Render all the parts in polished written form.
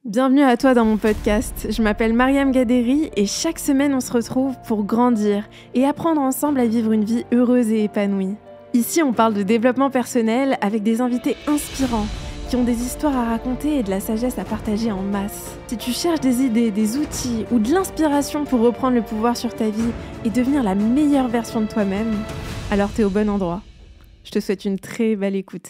Bienvenue à toi dans mon podcast. Je m'appelle Mariam Gaderi et chaque semaine on se retrouve pour grandir et apprendre ensemble à vivre une vie heureuse et épanouie. Ici on parle de développement personnel avec des invités inspirants qui ont des histoires à raconter et de la sagesse à partager en masse. Si tu cherches des idées, des outils ou de l'inspiration pour reprendre le pouvoir sur ta vie et devenir la meilleure version de toi-même, alors t'es au bon endroit. Je te souhaite une très belle écoute.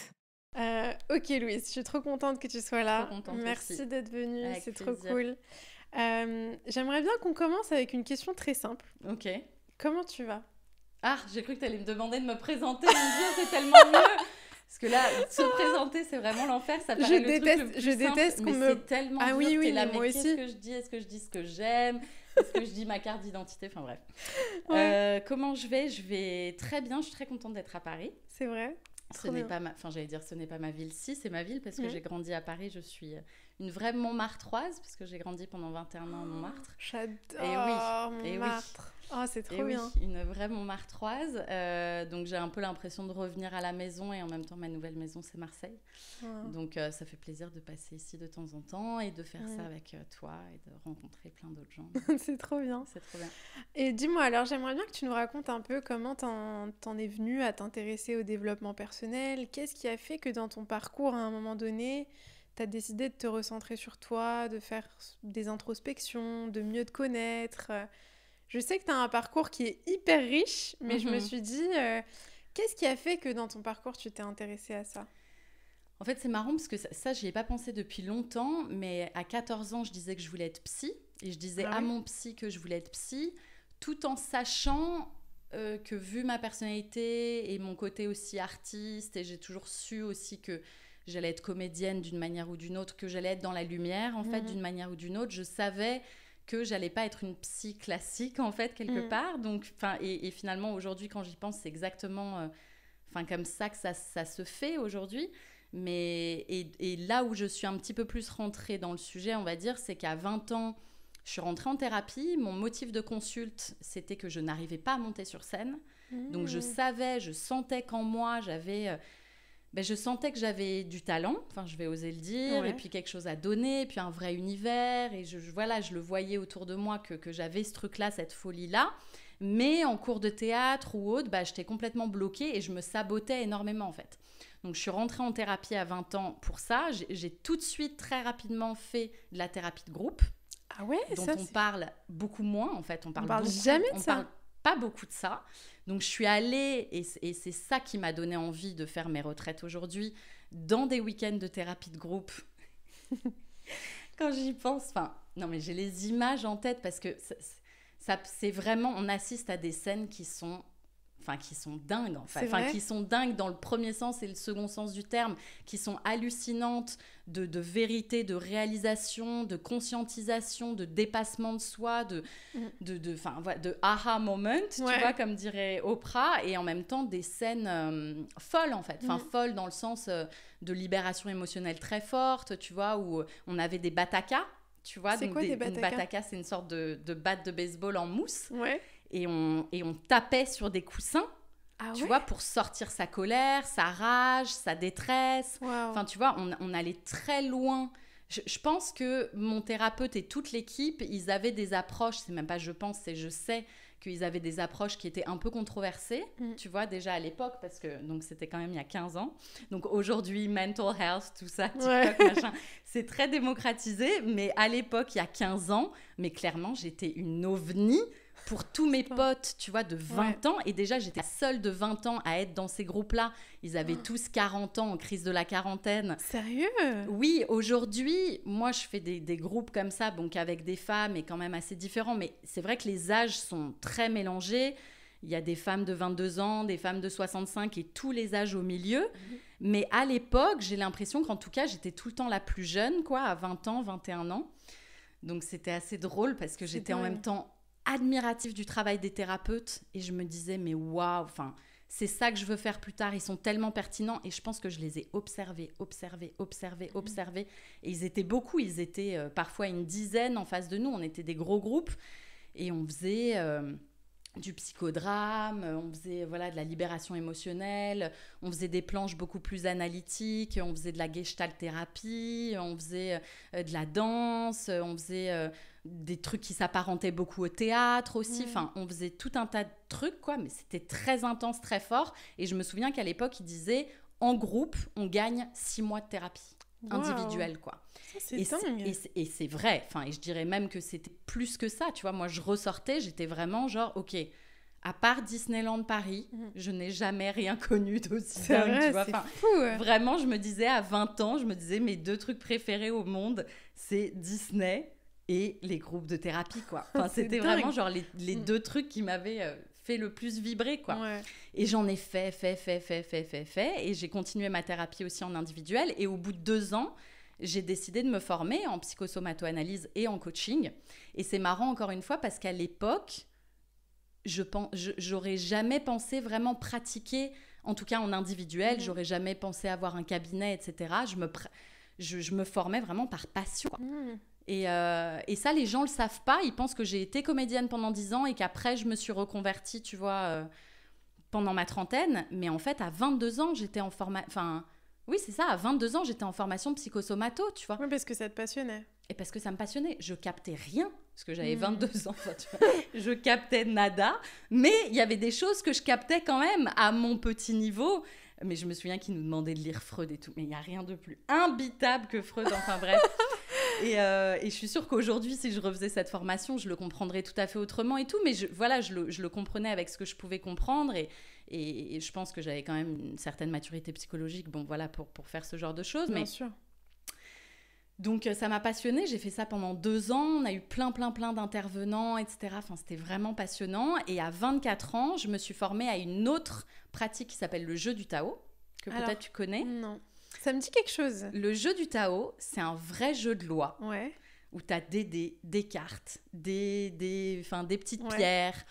Ok Louise, je suis trop contente que tu sois là. Merci aussi d'être venue, c'est trop cool. J'aimerais bien qu'on commence avec une question très simple. Ok. Comment tu vas ? Ah, j'ai cru que tu allais me demander de me présenter. Mon Dieu, c'est tellement mieux. Parce que là, se présenter, c'est vraiment l'enfer. Ça paraît le truc le plus je déteste simple, qu'on mais c'est tellement dur. Oui, là, moi aussi. Qu'est-ce que je dis ? Est-ce que je dis ce que j'aime ? Est-ce que je dis ma carte d'identité ? Enfin bref. Ouais. Comment je vais ? Je vais très bien. Je suis très contente d'être à Paris. C'est vrai ? Ce n'est pas ma ville. Si, c'est ma ville parce que j'ai grandi à Paris. Je suis une vraie Montmartroise parce que j'ai grandi pendant 21 ans à Montmartre. J'adore Montmartre. Oh, c'est trop bien. Oui, une vraie Montmartroise. Donc j'ai un peu l'impression de revenir à la maison et en même temps ma nouvelle maison c'est Marseille. Donc ça fait plaisir de passer ici de temps en temps et de faire ça avec toi et de rencontrer plein d'autres gens. C'est trop bien. C'est trop bien. Et dis-moi alors, j'aimerais bien que tu nous racontes un peu comment t'en es venue à t'intéresser au développement personnel. Qu'est-ce qui a fait que dans ton parcours à un moment donné t'as décidé de te recentrer sur toi, de faire des introspections, de mieux te connaître. Je sais que tu as un parcours qui est hyper riche, mais je me suis dit, qu'est-ce qui a fait que dans ton parcours, tu t'es intéressée à ça ? En fait, c'est marrant parce que ça j'y ai pas pensé depuis longtemps, mais à 14 ans, je disais que je voulais être psy. Et je disais à mon psy que je voulais être psy, tout en sachant que vu ma personnalité et mon côté aussi artiste, et j'ai toujours su aussi que j'allais être comédienne d'une manière ou d'une autre, que j'allais être dans la lumière, en fait, d'une manière ou d'une autre. Je savais que j'allais pas être une psy classique, en fait, quelque part. Donc, et finalement, aujourd'hui, quand j'y pense, c'est exactement comme ça que ça se fait aujourd'hui. Mais, et là où je suis un petit peu plus rentrée dans le sujet, on va dire, c'est qu'à 20 ans, je suis rentrée en thérapie. Mon motif de consulte, c'était que je n'arrivais pas à monter sur scène. Donc, je sentais qu'en moi, je sentais que j'avais du talent, je vais oser le dire, et puis quelque chose à donner, et puis un vrai univers, et je le voyais autour de moi que j'avais ce truc-là, cette folie-là, mais en cours de théâtre ou autre, j'étais complètement bloquée et je me sabotais énormément en fait. Donc je suis rentrée en thérapie à 20 ans pour ça, j'ai tout de suite très rapidement fait de la thérapie de groupe, dont on parle beaucoup moins en fait, on parle jamais de ça. Pas beaucoup de ça. Donc, je suis allée, et c'est ça qui m'a donné envie de faire mes retraites aujourd'hui, dans des week-ends de thérapie de groupe. Quand j'y pense, non, mais j'ai les images en tête parce que c'est vraiment, on assiste à des scènes qui sont dingues en fait, qui sont dingues dans le premier sens et le second sens du terme, qui sont hallucinantes de vérité, de réalisation, de conscientisation, de dépassement de soi, de aha moment, tu vois, comme dirait Oprah, et en même temps des scènes folles en fait, folles dans le sens de libération émotionnelle très forte, tu vois, où on avait des batakas, tu vois, c'est quoi des batakas ? Une bataka, c'est une sorte de batte de baseball en mousse. Ouais. Et on tapait sur des coussins, tu vois, pour sortir sa colère, sa rage, sa détresse. Wow. Tu vois, on allait très loin. Je pense que mon thérapeute et toute l'équipe, ils avaient des approches, c'est même pas je pense, c'est je sais qu'ils avaient des approches qui étaient un peu controversées, tu vois, déjà à l'époque, parce que donc, c'était quand même il y a 15 ans. Donc aujourd'hui, mental health, tout ça, TikTok, machin, c'est très démocratisé, mais à l'époque, il y a 15 ans, mais clairement, j'étais une ovni pour tous mes potes, tu vois, de 20 ans. Et déjà, j'étais seule de 20 ans à être dans ces groupes-là. Ils avaient tous 40 ans, en crise de la quarantaine. Sérieux ? Oui, aujourd'hui, moi, je fais des groupes comme ça, donc avec des femmes et quand même assez différents. Mais c'est vrai que les âges sont très mélangés. Il y a des femmes de 22 ans, des femmes de 65 et tous les âges au milieu. Mais à l'époque, j'ai l'impression qu'en tout cas, j'étais tout le temps la plus jeune, quoi, à 20 ans, 21 ans. Donc, c'était assez drôle parce que j'étais en même temps admirative du travail des thérapeutes et je me disais mais waouh, c'est ça que je veux faire plus tard, ils sont tellement pertinents et je pense que je les ai observés et ils étaient beaucoup, ils étaient parfois une dizaine en face de nous, on était des gros groupes et on faisait du psychodrame, on faisait voilà, de la libération émotionnelle, on faisait des planches beaucoup plus analytiques, on faisait de la gestalt thérapie, on faisait de la danse, on faisait des trucs qui s'apparentaient beaucoup au théâtre aussi. Enfin, on faisait tout un tas de trucs, quoi, mais c'était très intense, très fort. Et je me souviens qu'à l'époque, ils disaient, en groupe, on gagne 6 mois de thérapie individuelle, quoi. Ça, c'est dingue. Et c'est vrai, enfin, et je dirais même que c'était plus que ça, tu vois. Moi, je ressortais, j'étais vraiment genre, ok, à part Disneyland Paris, je n'ai jamais rien connu d'aussi dingue, vrai, tu vois. c'est enfin, fou. Vraiment, je me disais, à 20 ans, je me disais, mes 2 trucs préférés au monde, c'est Disney et les groupes de thérapie, quoi. Enfin, c'était dingue. vraiment genre les 2 trucs qui m'avaient fait le plus vibrer, quoi. Ouais. Et j'en ai fait, et j'ai continué ma thérapie aussi en individuel. Et au bout de 2 ans, j'ai décidé de me former en psychosomato-analyse et en coaching. Et c'est marrant, encore une fois, parce qu'à l'époque, j'aurais jamais pensé vraiment pratiquer, en tout cas en individuel, j'aurais jamais pensé avoir un cabinet, etc. Je me formais vraiment par passion, quoi. Et ça, les gens le savent pas. Ils pensent que j'ai été comédienne pendant 10 ans et qu'après, je me suis reconvertie, tu vois, pendant ma trentaine. Mais en fait, à 22 ans, j'étais en formation... Enfin, oui, c'est ça. À 22 ans, j'étais en formation psychosomato, tu vois. Oui, parce que ça te passionnait. Et parce que ça me passionnait. Je captais rien, parce que j'avais 22 ans. Tu vois. Je captais nada. Mais il y avait des choses que je captais quand même à mon petit niveau. Mais je me souviens qu'ils nous demandaient de lire Freud et tout. Mais il n'y a rien de plus imbitable que Freud. Enfin bref. Et je suis sûre qu'aujourd'hui, si je refaisais cette formation, je le comprendrais tout à fait autrement et tout. Mais je le comprenais avec ce que je pouvais comprendre. Et je pense que j'avais quand même une certaine maturité psychologique, bon, voilà, pour faire ce genre de choses. Bien sûr. Donc, ça m'a passionnée. J'ai fait ça pendant 2 ans. On a eu plein d'intervenants, etc. Enfin, c'était vraiment passionnant. Et à 24 ans, je me suis formée à une autre pratique qui s'appelle le jeu du Tao, que peut-être tu connais. Non. Ça me dit quelque chose. Le jeu du Tao, c'est un vrai jeu de loi. Ouais. Où tu as des dés, des cartes, des petites pierres.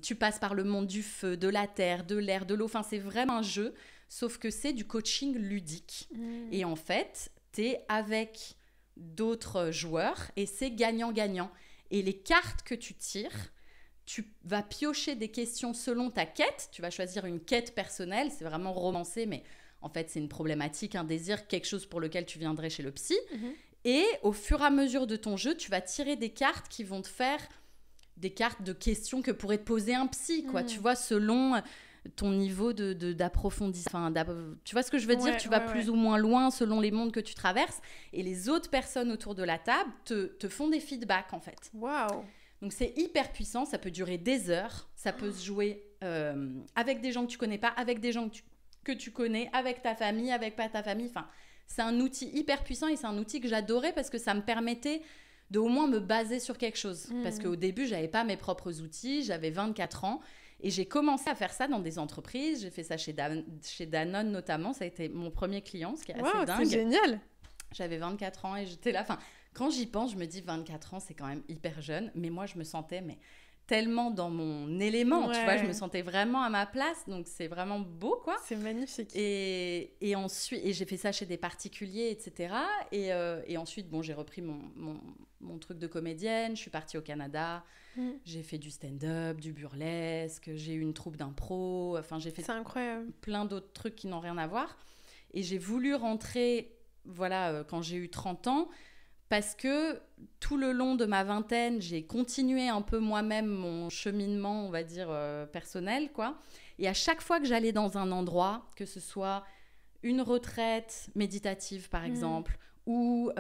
Tu passes par le monde du feu, de la terre, de l'air, de l'eau. Enfin, c'est vraiment un jeu, sauf que c'est du coaching ludique. Et en fait, tu es avec d'autres joueurs et c'est gagnant-gagnant. Et les cartes que tu tires, tu vas piocher des questions selon ta quête. Tu vas choisir une quête personnelle. C'est vraiment romancé, mais en fait, c'est une problématique, un désir, quelque chose pour lequel tu viendrais chez le psy. Et au fur et à mesure de ton jeu, tu vas tirer des cartes qui vont te faire des cartes de questions que pourrait te poser un psy, quoi. Tu vois, selon ton niveau d'approfondissement. Tu vois ce que je veux dire ? Tu vas plus ou moins loin selon les mondes que tu traverses. Et les autres personnes autour de la table te font des feedbacks, en fait. Waouh ! Donc, c'est hyper puissant. Ça peut durer des heures. Ça peut se jouer avec des gens que tu connais pas, avec des gens que tu connais, avec ta famille, avec pas ta famille. Enfin, c'est un outil hyper puissant et c'est un outil que j'adorais parce que ça me permettait de au moins me baser sur quelque chose. Parce qu'au début, j'avais pas mes propres outils, j'avais 24 ans et j'ai commencé à faire ça dans des entreprises. J'ai fait ça chez Danone notamment, ça a été mon premier client, ce qui est assez dingue. C'est génial. J'avais 24 ans et j'étais là. Enfin, quand j'y pense, je me dis 24 ans, c'est quand même hyper jeune. Mais moi, je me sentais tellement dans mon élément, tu vois, je me sentais vraiment à ma place, donc c'est vraiment beau, quoi. C'est magnifique. Et ensuite, j'ai fait ça chez des particuliers, etc. Et ensuite, bon, j'ai repris mon truc de comédienne, je suis partie au Canada, j'ai fait du stand-up, du burlesque, j'ai eu une troupe d'impro, enfin, j'ai fait plein d'autres trucs qui n'ont rien à voir. Et j'ai voulu rentrer, voilà, quand j'ai eu 30 ans, parce que tout le long de ma vingtaine, j'ai continué un peu moi-même mon cheminement, on va dire, personnel, quoi. Et à chaque fois que j'allais dans un endroit, que ce soit une retraite méditative, par exemple, ou,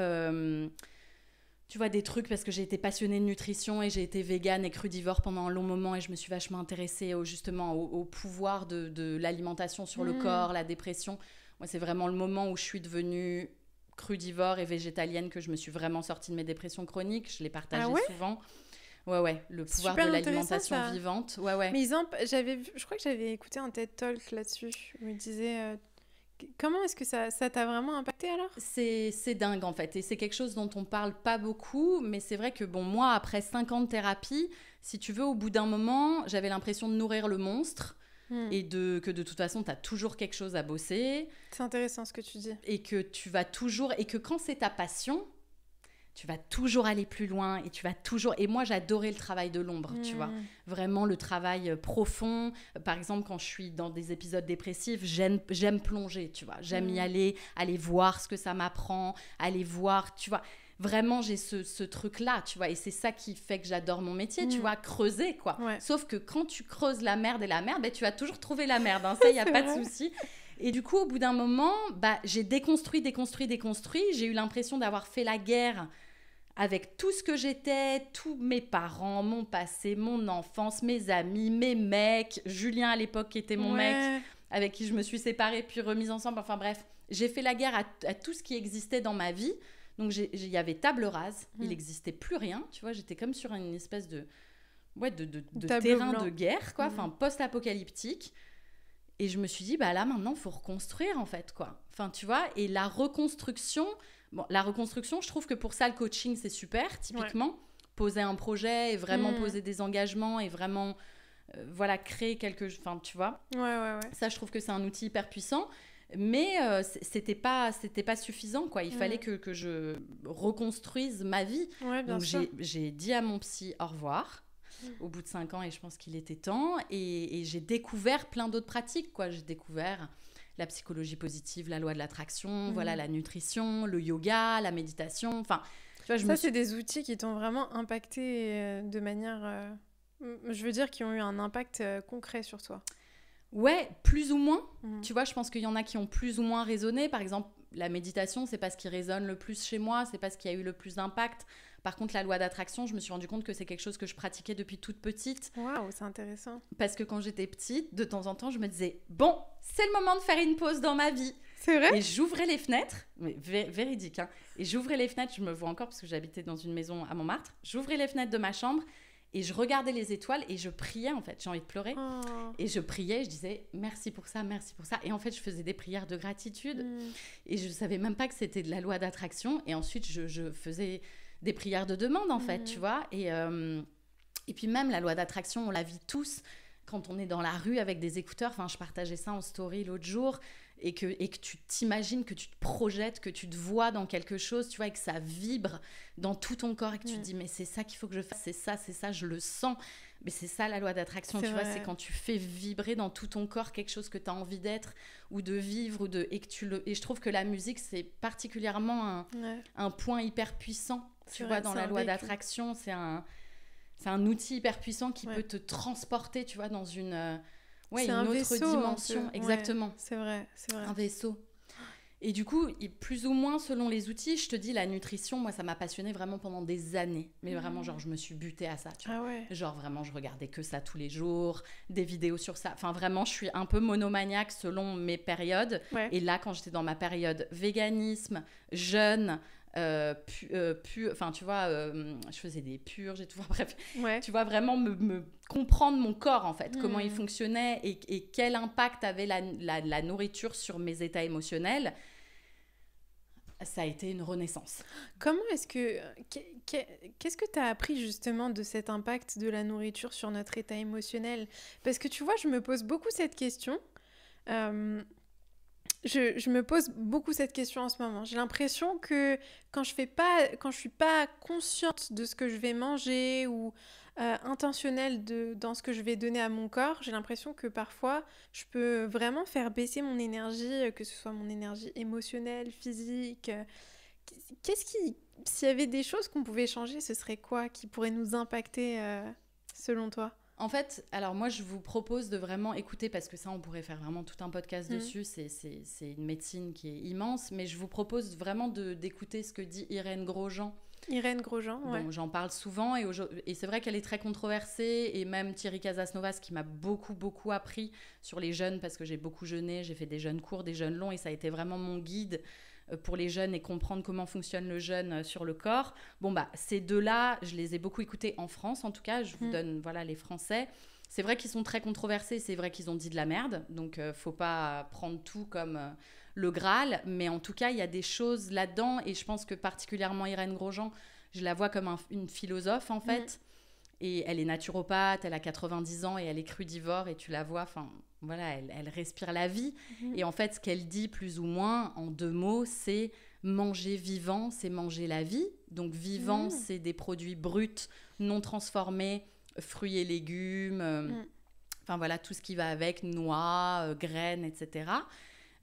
tu vois, des trucs, parce que j'ai été passionnée de nutrition et j'ai été végane et crudivore pendant un long moment et je me suis vachement intéressée au pouvoir de l'alimentation sur le corps, la dépression. Moi, c'est vraiment le moment où je suis devenue crudivore et végétalienne que je me suis vraiment sortie de mes dépressions chroniques. Je l'ai partagé souvent. Ouais, le pouvoir de l'alimentation vivante. Ouais. Mais je crois que j'avais écouté un TED Talk là-dessus. Il me disait... Comment est-ce que ça t'a vraiment impacté alors ? C'est dingue en fait. Et c'est quelque chose dont on parle pas beaucoup. Mais c'est vrai que bon, moi, après 5 ans de thérapie, si tu veux, au bout d'un moment, j'avais l'impression de nourrir le monstre. Et que de toute façon, tu as toujours quelque chose à bosser. C'est intéressant ce que tu dis. Et que tu vas toujours... Et que quand c'est ta passion, tu vas toujours aller plus loin et tu vas toujours... Et moi, j'adorais le travail de l'ombre, tu vois. Vraiment le travail profond. Par exemple, quand je suis dans des épisodes dépressifs, j'aime plonger, tu vois. J'aime y aller voir ce que ça m'apprend, aller voir, tu vois. Vraiment, j'ai ce truc-là, tu vois. Et c'est ça qui fait que j'adore mon métier, tu vois, creuser, quoi. Ouais. Sauf que quand tu creuses la merde, ben, tu vas toujours trouver la merde, hein. Ça, il n'y a pas de souci. Et du coup, au bout d'un moment, j'ai déconstruit. J'ai eu l'impression d'avoir fait la guerre avec tout ce que j'étais, tous mes parents, mon passé, mon enfance, mes amis, mes mecs, Julien à l'époque qui était mon mec, avec qui je me suis séparée puis remise ensemble. Enfin bref, j'ai fait la guerre à tout ce qui existait dans ma vie. Donc il y avait table rase, il n'existait plus rien, tu vois, j'étais comme sur une espèce de terrain blanc de guerre, quoi, enfin post-apocalyptique. Et je me suis dit, là maintenant, il faut reconstruire en fait, quoi. Enfin, tu vois, et la reconstruction, je trouve que pour ça, le coaching, c'est super, typiquement. Ouais. Poser un projet et vraiment poser des engagements et vraiment, créer quelque chose, enfin, tu vois. Ouais. Ça, je trouve que c'est un outil hyper puissant. Mais c'était pas suffisant, quoi. Il fallait que je reconstruise ma vie. Ouais, bien sûr. Donc j'ai dit à mon psy au revoir au bout de 5 ans et je pense qu'il était temps. Et j'ai découvert plein d'autres pratiques, quoi. J'ai découvert la psychologie positive, la loi de l'attraction, la nutrition, le yoga, la méditation. Enfin, tu vois, c'est des outils qui t'ont vraiment impacté de manière... je veux dire, qui ont eu un impact concret sur toi. Ouais, plus ou moins. Tu vois, je pense qu'il y en a qui ont plus ou moins résonné. Par exemple, la méditation, c'est pas ce qui résonne le plus chez moi, c'est pas ce qui a eu le plus d'impact. Par contre, la loi d'attraction, je me suis rendu compte que c'est quelque chose que je pratiquais depuis toute petite. Waouh, c'est intéressant. Parce que quand j'étais petite, de temps en temps, je me disais, bon, c'est le moment de faire une pause dans ma vie. C'est vrai ? Et j'ouvrais les fenêtres, mais véridique, hein. Et j'ouvrais les fenêtres, je me vois encore parce que j'habitais dans une maison à Montmartre. J'ouvrais les fenêtres de ma chambre. Et je regardais les étoiles et je priais, en fait. J'ai envie de pleurer. Oh. Et je priais, je disais merci pour ça, merci pour ça. Et en fait, je faisais des prières de gratitude. Et je ne savais même pas que c'était de la loi d'attraction. Et ensuite, je faisais des prières de demande, en fait, tu vois. Et puis même, la loi d'attraction, on la vit tous. Quand on est dans la rue avec des écouteurs, enfin, je partageais ça en story l'autre jour. Et que tu t'imagines, que tu te projettes, que tu te vois dans quelque chose, tu vois, et que ça vibre dans tout ton corps et que tu te dis, mais c'est ça qu'il faut que je fasse, c'est ça, je le sens. Mais c'est ça la loi d'attraction, tu vois, c'est quand tu fais vibrer dans tout ton corps quelque chose que tu as envie d'être ou de vivre et je trouve que la musique, c'est particulièrement un point hyper puissant, tu vois, dans la loi d'attraction. C'est un outil hyper puissant qui peut te transporter, tu vois, dans une... c'est une autre vaisseau, dimension, exactement. C'est vrai. Un vaisseau. Et du coup, plus ou moins selon les outils, je te dis, la nutrition, moi, ça m'a passionnée vraiment pendant des années. Mais vraiment, genre, je me suis butée à ça, tu vois. Genre, vraiment, je regardais que ça tous les jours, des vidéos sur ça. Enfin, vraiment, je suis un peu monomaniaque selon mes périodes. Ouais. Et là, quand j'étais dans ma période véganisme, jeûne... enfin tu vois, je faisais des purges et tout, enfin, bref, tu vois, vraiment me comprendre mon corps en fait, comment il fonctionnait et quel impact avait la nourriture sur mes états émotionnels. Ça a été une renaissance. Comment est-ce que qu'est-ce que tu as appris justement de cet impact de la nourriture sur notre état émotionnel? Parce que tu vois, je me pose beaucoup cette question. Je me pose beaucoup cette question en ce moment. J'ai l'impression que quand je suis pas consciente de ce que je vais manger ou intentionnelle dans ce que je vais donner à mon corps, j'ai l'impression que parfois je peux vraiment faire baisser mon énergie, que ce soit mon énergie émotionnelle, physique. S'il y avait des choses qu'on pouvait changer, ce serait quoi qui pourrait nous impacter selon toi ? En fait, alors moi, je vous propose de vraiment écouter, parce que ça, on pourrait faire vraiment tout un podcast dessus, c'est une médecine qui est immense, mais je vous propose vraiment d'écouter ce que dit Irène Grosjean. Irène Grosjean, ouais. Bon, j'en parle souvent, et c'est vrai qu'elle est très controversée, et même Thierry Casasnovas, qui m'a beaucoup appris sur les jeûnes, parce que j'ai beaucoup jeûné, j'ai fait des jeûnes courts, des jeûnes longs, et ça a été vraiment mon guide pour les jeunes et comprendre comment fonctionne le jeûne sur le corps. Bon, ces deux-là, je les ai beaucoup écoutés en France, en tout cas. Je vous donne, les Français. C'est vrai qu'ils sont très controversés, c'est vrai qu'ils ont dit de la merde, donc faut pas prendre tout comme le Graal, mais en tout cas, il y a des choses là-dedans, et je pense que particulièrement Irène Grosjean, je la vois comme une philosophe, en fait. Et elle est naturopathe, elle a 90 ans et elle est crudivore, et tu la vois, enfin... Voilà, elle respire la vie. Et en fait, ce qu'elle dit plus ou moins, en 2 mots, c'est manger vivant, c'est manger la vie. Donc vivant, c'est des produits bruts, non transformés, fruits et légumes, enfin voilà, tout ce qui va avec, noix, graines, etc.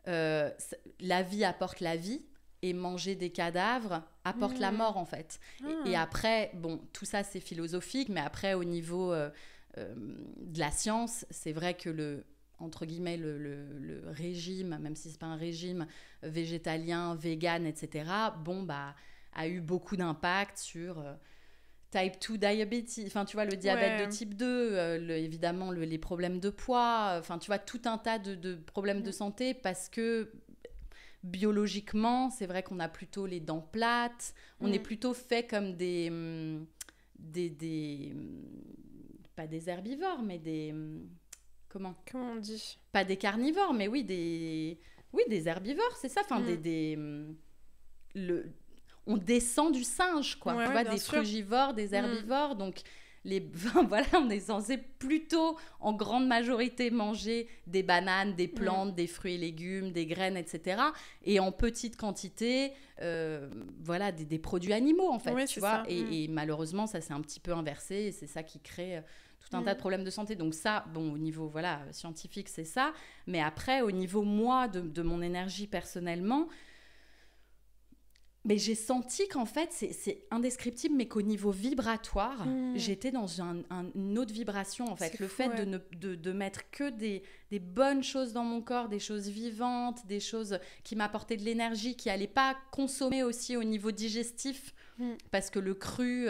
La vie apporte la vie. Et manger des cadavres apporte la mort, en fait. Et après, bon, tout ça, c'est philosophique, mais après, au niveau de la science, c'est vrai que entre guillemets, le régime, même si c'est pas un régime végétalien, vegan, etc., bon, bah, a eu beaucoup d'impact sur type 2 diabetes, enfin, tu vois, le diabète de type 2, évidemment, les problèmes de poids, enfin, tu vois, tout un tas de problèmes de santé parce que biologiquement, c'est vrai qu'on a plutôt les dents plates, on est plutôt fait comme des pas des herbivores, mais des comment on dit? Pas des carnivores, mais oui des herbivores, c'est ça. Enfin, on descend du singe, quoi. Tu vois, des frugivores, des herbivores, donc voilà, on est censé plutôt en grande majorité manger des bananes, des plantes, des fruits et légumes, des graines, etc. Et en petite quantité, voilà, des produits animaux, en fait, tu vois. Et malheureusement, ça s'est un petit peu inversé et c'est ça qui crée tout un tas de problèmes de santé. Donc ça, bon, au niveau voilà, scientifique, c'est ça. Mais après, au niveau, moi, de mon énergie personnellement, mais j'ai senti qu'en fait, c'est indescriptible, mais qu'au niveau vibratoire, j'étais dans une autre vibration, en fait. Le fait de mettre que des bonnes choses dans mon corps, des choses vivantes, des choses qui m'apportaient de l'énergie, qui n'allaient pas consommer aussi au niveau digestif, parce que le cru,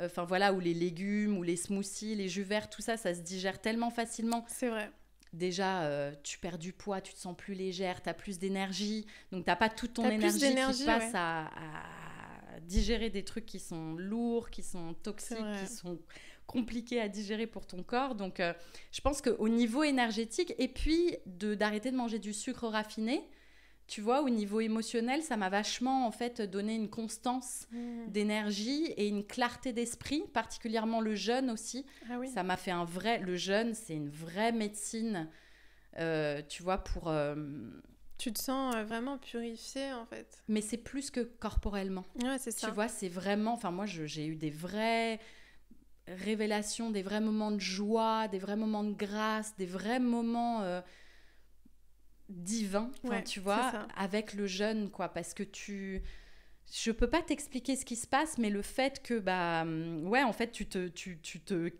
enfin voilà, ou les légumes, ou les smoothies, les jus verts, tout ça, ça se digère tellement facilement. C'est vrai. Déjà, tu perds du poids, tu te sens plus légère, tu as plus d'énergie. Donc, tu n'as pas toute ton énergie qui passe à digérer des trucs qui sont lourds, qui sont toxiques, qui sont compliqués à digérer pour ton corps. Donc, je pense qu'au niveau énergétique, et puis d'arrêter de manger du sucre raffiné, tu vois, au niveau émotionnel, ça m'a vachement, en fait, donné une constance d'énergie et une clarté d'esprit, particulièrement le jeûne aussi. Ah oui. Ça m'a fait le jeûne, c'est une vraie médecine, tu vois, pour... Tu te sens vraiment purifiée, en fait. Mais c'est plus que corporellement. Ouais, c'est ça. Tu vois, c'est vraiment... Enfin, moi, j'ai eu des vraies révélations, des vrais moments de joie, des vrais moments de grâce, des vrais moments... divin, tu vois, avec le jeûne, quoi, parce que je peux pas t'expliquer ce qui se passe, mais le fait que en fait tu te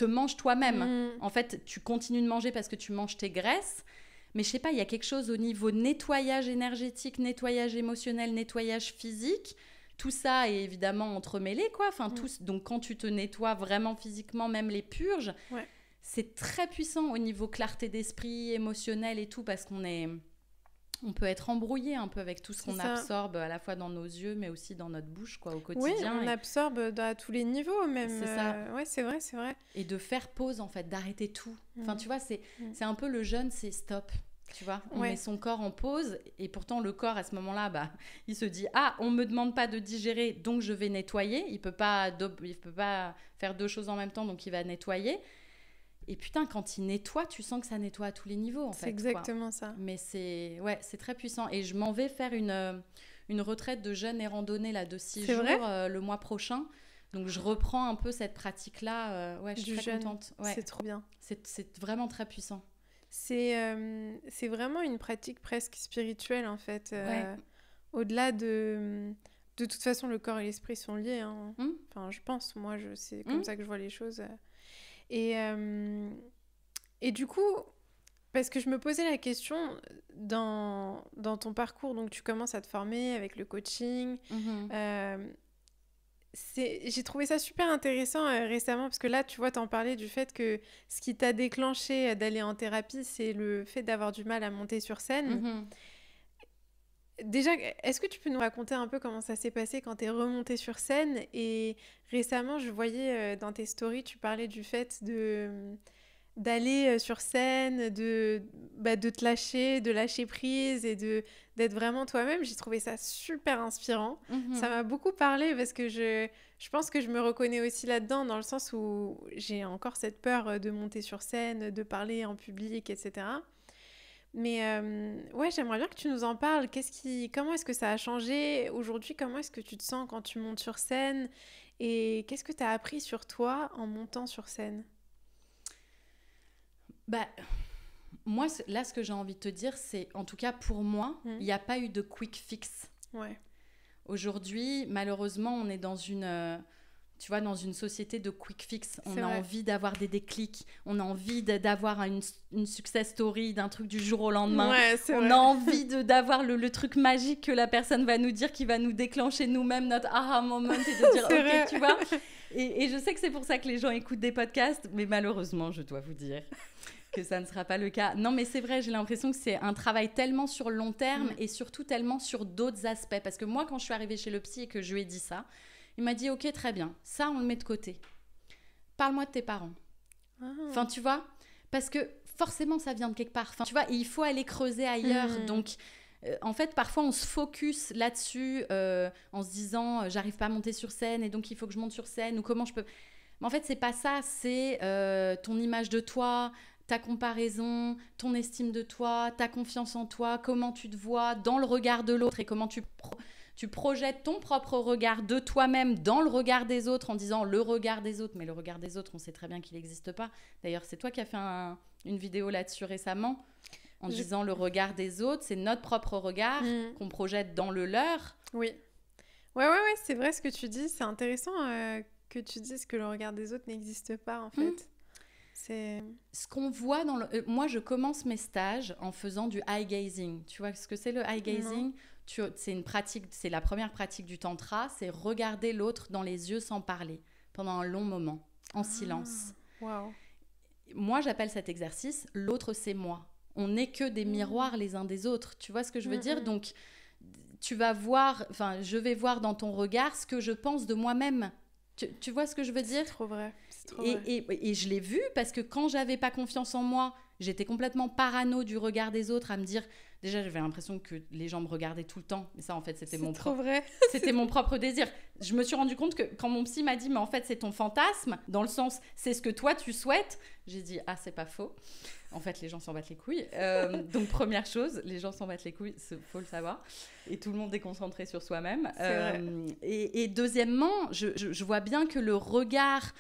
manges toi-même. En fait, tu continues de manger parce que tu manges tes graisses, mais je sais pas, il y a quelque chose au niveau nettoyage énergétique, nettoyage émotionnel, nettoyage physique. Tout ça est évidemment entremêlé, quoi. Enfin, donc quand tu te nettoies vraiment physiquement, même les purges. C'est très puissant au niveau clarté d'esprit, émotionnel et tout, parce on peut être embrouillé un peu avec tout ce qu'on absorbe à la fois dans nos yeux, mais aussi dans notre bouche, quoi, au quotidien. Oui, on absorbe à tous les niveaux, même. C'est ça. Ouais, c'est vrai. Et de faire pause, en fait, d'arrêter tout. Enfin, tu vois, c'est un peu le jeûne, c'est stop. Tu vois, on met son corps en pause et pourtant le corps à ce moment-là, il se dit on me demande pas de digérer, donc je vais nettoyer. Il peut pas faire deux choses en même temps, donc il va nettoyer. Et putain, quand il nettoie, tu sens que ça nettoie à tous les niveaux, en fait. C'est exactement ça. Mais c'est très puissant. Et je m'en vais faire une retraite de jeûne et randonnée là, de 6 jours le mois prochain. Donc, je reprends un peu cette pratique-là. Je suis très contente. Ouais. C'est trop bien. C'est vraiment très puissant. C'est vraiment une pratique presque spirituelle, en fait. Au-delà de... De toute façon, le corps et l'esprit sont liés. Hein. Enfin, je pense. Moi, c'est comme ça que je vois les choses. Et du coup, parce que je me posais la question, dans ton parcours, donc tu commences à te former avec le coaching. J'ai trouvé ça super intéressant récemment, parce que là, tu vois, t'en parlais du fait que ce qui t'a déclenché d'aller en thérapie, c'est le fait d'avoir du mal à monter sur scène. Déjà, est-ce que tu peux nous raconter un peu comment ça s'est passé quand t'es remontée sur scène? Et récemment, je voyais dans tes stories, tu parlais du fait d'aller sur scène, de te lâcher, de lâcher prise et d'être vraiment toi-même. J'ai trouvé ça super inspirant. Ça m'a beaucoup parlé parce que je pense que je me reconnais aussi là-dedans, dans le sens où j'ai encore cette peur de monter sur scène, de parler en public, etc. Mais ouais, j'aimerais bien que tu nous en parles. Comment est-ce que ça a changé aujourd'hui? Comment est-ce que tu te sens quand tu montes sur scène? Et qu'est-ce que tu as appris sur toi en montant sur scène? Bah, moi, là, ce que j'ai envie de te dire, c'est, en tout cas pour moi, il n'y a pas eu de quick fix. Ouais. Aujourd'hui, malheureusement, on est dans tu vois, dans une société de quick fix. On a vrai. envie d'avoir des déclics, on a envie d'avoir une success story, d'un truc du jour au lendemain. Ouais, on a envie d'avoir le truc magique que la personne va nous dire, qui va nous déclencher nous-mêmes notre aha moment et de dire ok, tu vois. Et je sais que c'est pour ça que les gens écoutent des podcasts, mais malheureusement, je dois vous dire que ça ne sera pas le cas. Non, mais c'est vrai, j'ai l'impression que c'est un travail tellement sur le long terme et surtout tellement sur d'autres aspects. Parce que moi, quand je suis arrivée chez le psy et que je lui ai dit ça, il m'a dit « Ok, très bien, ça, on le met de côté. Parle-moi de tes parents. » Enfin, tu vois, parce que forcément, ça vient de quelque part. Enfin, tu vois, il faut aller creuser ailleurs. Donc, en fait, parfois, on se focus là-dessus en se disant « J'arrive pas à monter sur scène et donc il faut que je monte sur scène ou comment je peux... » Mais en fait, c'est pas ça. C'est ton image de toi, ta comparaison, ton estime de toi, ta confiance en toi, comment tu te vois dans le regard de l'autre et comment tu projettes ton propre regard de toi-même dans le regard des autres en disant le regard des autres. Mais le regard des autres, on sait très bien qu'il n'existe pas. D'ailleurs, c'est toi qui as fait une vidéo là-dessus récemment en disant le regard des autres, c'est notre propre regard qu'on projette dans le leur. Oui. Ouais, c'est vrai ce que tu dis. C'est intéressant que tu dises que le regard des autres n'existe pas, en fait. C'est... Ce qu'on voit dans moi, je commence mes stages en faisant du eye gazing. Tu vois ce que c'est le eye gazing ? C'est une pratique, c'est la première pratique du tantra, c'est regarder l'autre dans les yeux sans parler pendant un long moment, en silence. Wow. Moi, j'appelle cet exercice « l'autre, c'est moi ». On n'est que des miroirs les uns des autres. Tu vois ce que je veux dire ? Donc, tu vas voir, enfin, je vais voir dans ton regard ce que je pense de moi-même. Tu vois ce que je veux dire ? C'est trop vrai. Et je l'ai vu parce que quand j'avais pas confiance en moi, j'étais complètement parano du regard des autres, à me dire... Déjà, j'avais l'impression que les gens me regardaient tout le temps. Mais ça, en fait, c'était mon propre désir. Je me suis rendu compte que quand mon psy m'a dit « Mais en fait, c'est ton fantasme », dans le sens « C'est ce que toi, tu souhaites », j'ai dit « Ah, c'est pas faux ». En fait, les gens s'en battent les couilles. Donc, première chose, les gens s'en battent les couilles, faut le savoir. Et tout le monde est concentré sur soi-même. Et deuxièmement, je vois bien que le regard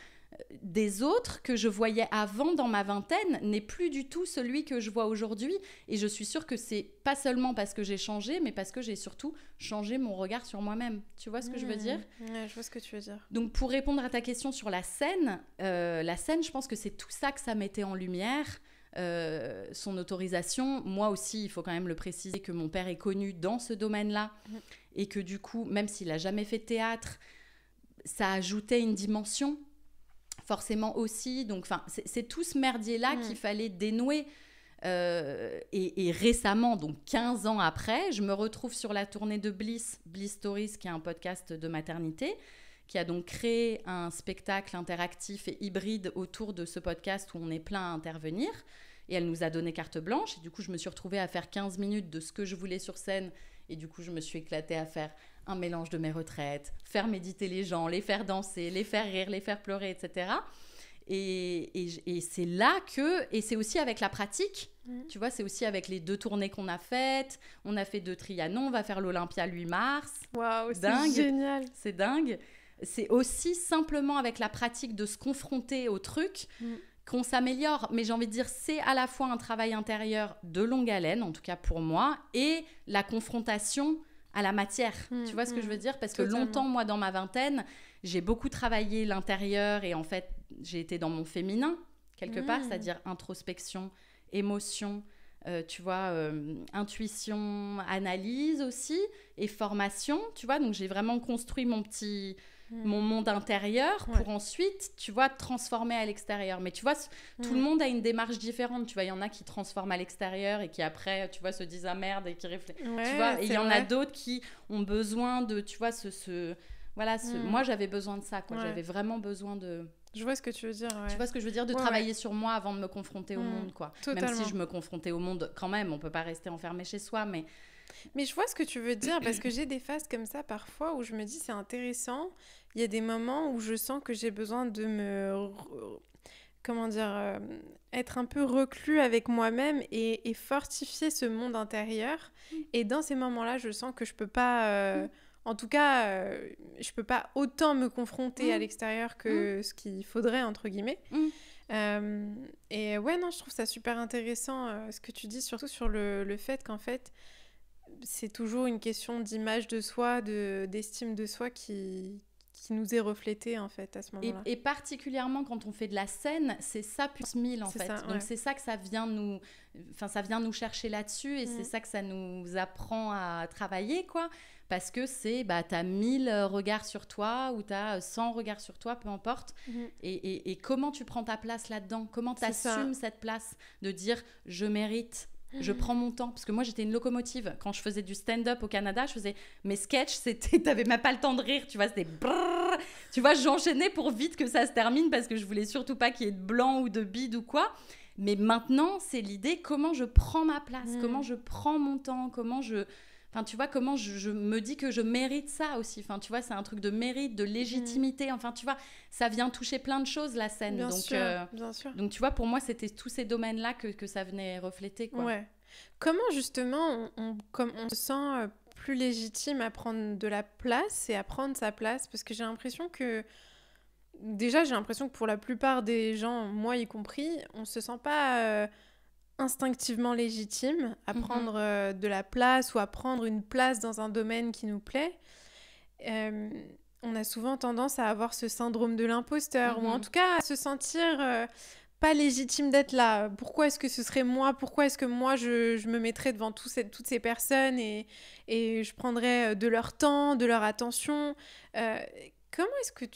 des autres que je voyais avant dans ma vingtaine n'est plus du tout celui que je vois aujourd'hui. Et je suis sûre que c'est pas seulement parce que j'ai changé, mais parce que j'ai surtout changé mon regard sur moi-même. Tu vois ce que je veux dire ? Ouais, je vois ce que tu veux dire. Donc, pour répondre à ta question sur la scène, je pense que c'est tout ça que ça mettait en lumière. Son autorisation, moi aussi, il faut quand même le préciser que mon père est connu dans ce domaine-là et que du coup, même s'il n'a jamais fait de théâtre, ça ajoutait une dimension forcément aussi. Donc, c'est tout ce merdier-là qu'il fallait dénouer. Et récemment, donc 15 ans après, je me retrouve sur la tournée de Bliss Stories, qui est un podcast de maternité, qui a donc créé un spectacle interactif et hybride autour de ce podcast où on est plein à intervenir. Et elle nous a donné carte blanche. Et du coup, je me suis retrouvée à faire 15 minutes de ce que je voulais sur scène. Et du coup, je me suis éclatée à faire un mélange de mes retraites, faire méditer les gens, les faire danser, les faire rire, les faire pleurer, etc. Et c'est là que... Et c'est aussi avec la pratique. Tu vois, c'est aussi avec les 2 tournées qu'on a faites. On a fait 2 Trianon, on va faire l'Olympia le 8 mars. Waouh, c'est génial. C'est dingue. C'est aussi simplement avec la pratique de se confronter au truc qu'on s'améliore. Mais j'ai envie de dire, c'est à la fois un travail intérieur de longue haleine, en tout cas pour moi, et la confrontation à la matière. Tu vois ce que je veux dire ? Parce que longtemps, moi, dans ma vingtaine, j'ai beaucoup travaillé l'intérieur et en fait, j'ai été dans mon féminin, quelque part, c'est-à-dire introspection, émotion, tu vois, intuition, analyse aussi, et formation, tu vois. Donc, j'ai vraiment construit mon monde intérieur pour ensuite, tu vois, transformer à l'extérieur. Mais tu vois, tout le monde a une démarche différente. Tu vois, il y en a qui transforment à l'extérieur et qui après, tu vois, se disent « Ah merde » et qui réfléchissent. Tu vois, et il y en a d'autres qui ont besoin de, tu vois, moi, j'avais besoin de ça, quoi. J'avais vraiment besoin de... Je vois ce que tu veux dire, Tu vois ce que je veux dire ? De travailler sur moi avant de me confronter au monde, quoi. Totalement. Même si je me confrontais au monde quand même, on peut pas rester enfermé chez soi, mais... Mais je vois ce que tu veux dire, parce que j'ai des phases comme ça parfois où je me dis c'est intéressant. Il y a des moments où je sens que j'ai besoin de me être un peu reclus avec moi-même et fortifier ce monde intérieur. Et dans ces moments-là, je sens que je peux pas... En tout cas, je peux pas autant me confronter à l'extérieur que ce qu'il faudrait, entre guillemets. Et ouais, non, je trouve ça super intéressant ce que tu dis, surtout sur le fait qu'en fait, c'est toujours une question d'image de soi, d'estime de soi qui nous est reflétée, en fait, à ce moment-là. Et particulièrement quand on fait de la scène, c'est ça plus 1000, en fait. Ça, donc, c'est ça que ça vient nous chercher là-dessus et c'est ça que ça nous apprend à travailler, quoi. Parce que t'as 1000 regards sur toi ou t'as 100 regards sur toi, peu importe. Et comment tu prends ta place là-dedans ? Comment tu assumes cette place de dire « je mérite ». Je prends mon temps, parce que moi j'étais une locomotive. Quand je faisais du stand-up au Canada, je faisais mes sketchs, t'avais même pas le temps de rire, tu vois, c'était brrr, tu vois, j'enchaînais pour vite que ça se termine parce que je voulais surtout pas qu'il y ait de blanc ou de bide ou quoi. Mais maintenant, c'est l'idée comment je prends ma place, comment je prends mon temps, comment je me dis que je mérite ça aussi. Enfin, tu vois, c'est un truc de mérite, de légitimité. Enfin, tu vois, ça vient toucher plein de choses, la scène. Bien sûr. Donc, tu vois, pour moi, c'était tous ces domaines-là que ça venait refléter, quoi. Ouais. Comment, justement, on se sent plus légitime à prendre de la place et à prendre sa place ? Parce que j'ai l'impression que pour la plupart des gens, moi y compris, on se sent pas... instinctivement légitime à prendre de la place ou à prendre une place dans un domaine qui nous plaît. On a souvent tendance à avoir ce syndrome de l'imposteur ou en tout cas à se sentir pas légitime d'être là. Pourquoi est-ce que ce serait moi ? Pourquoi est-ce que moi je me mettrais devant toutes ces personnes et je prendrais de leur temps, de leur attention ? Comment est-ce que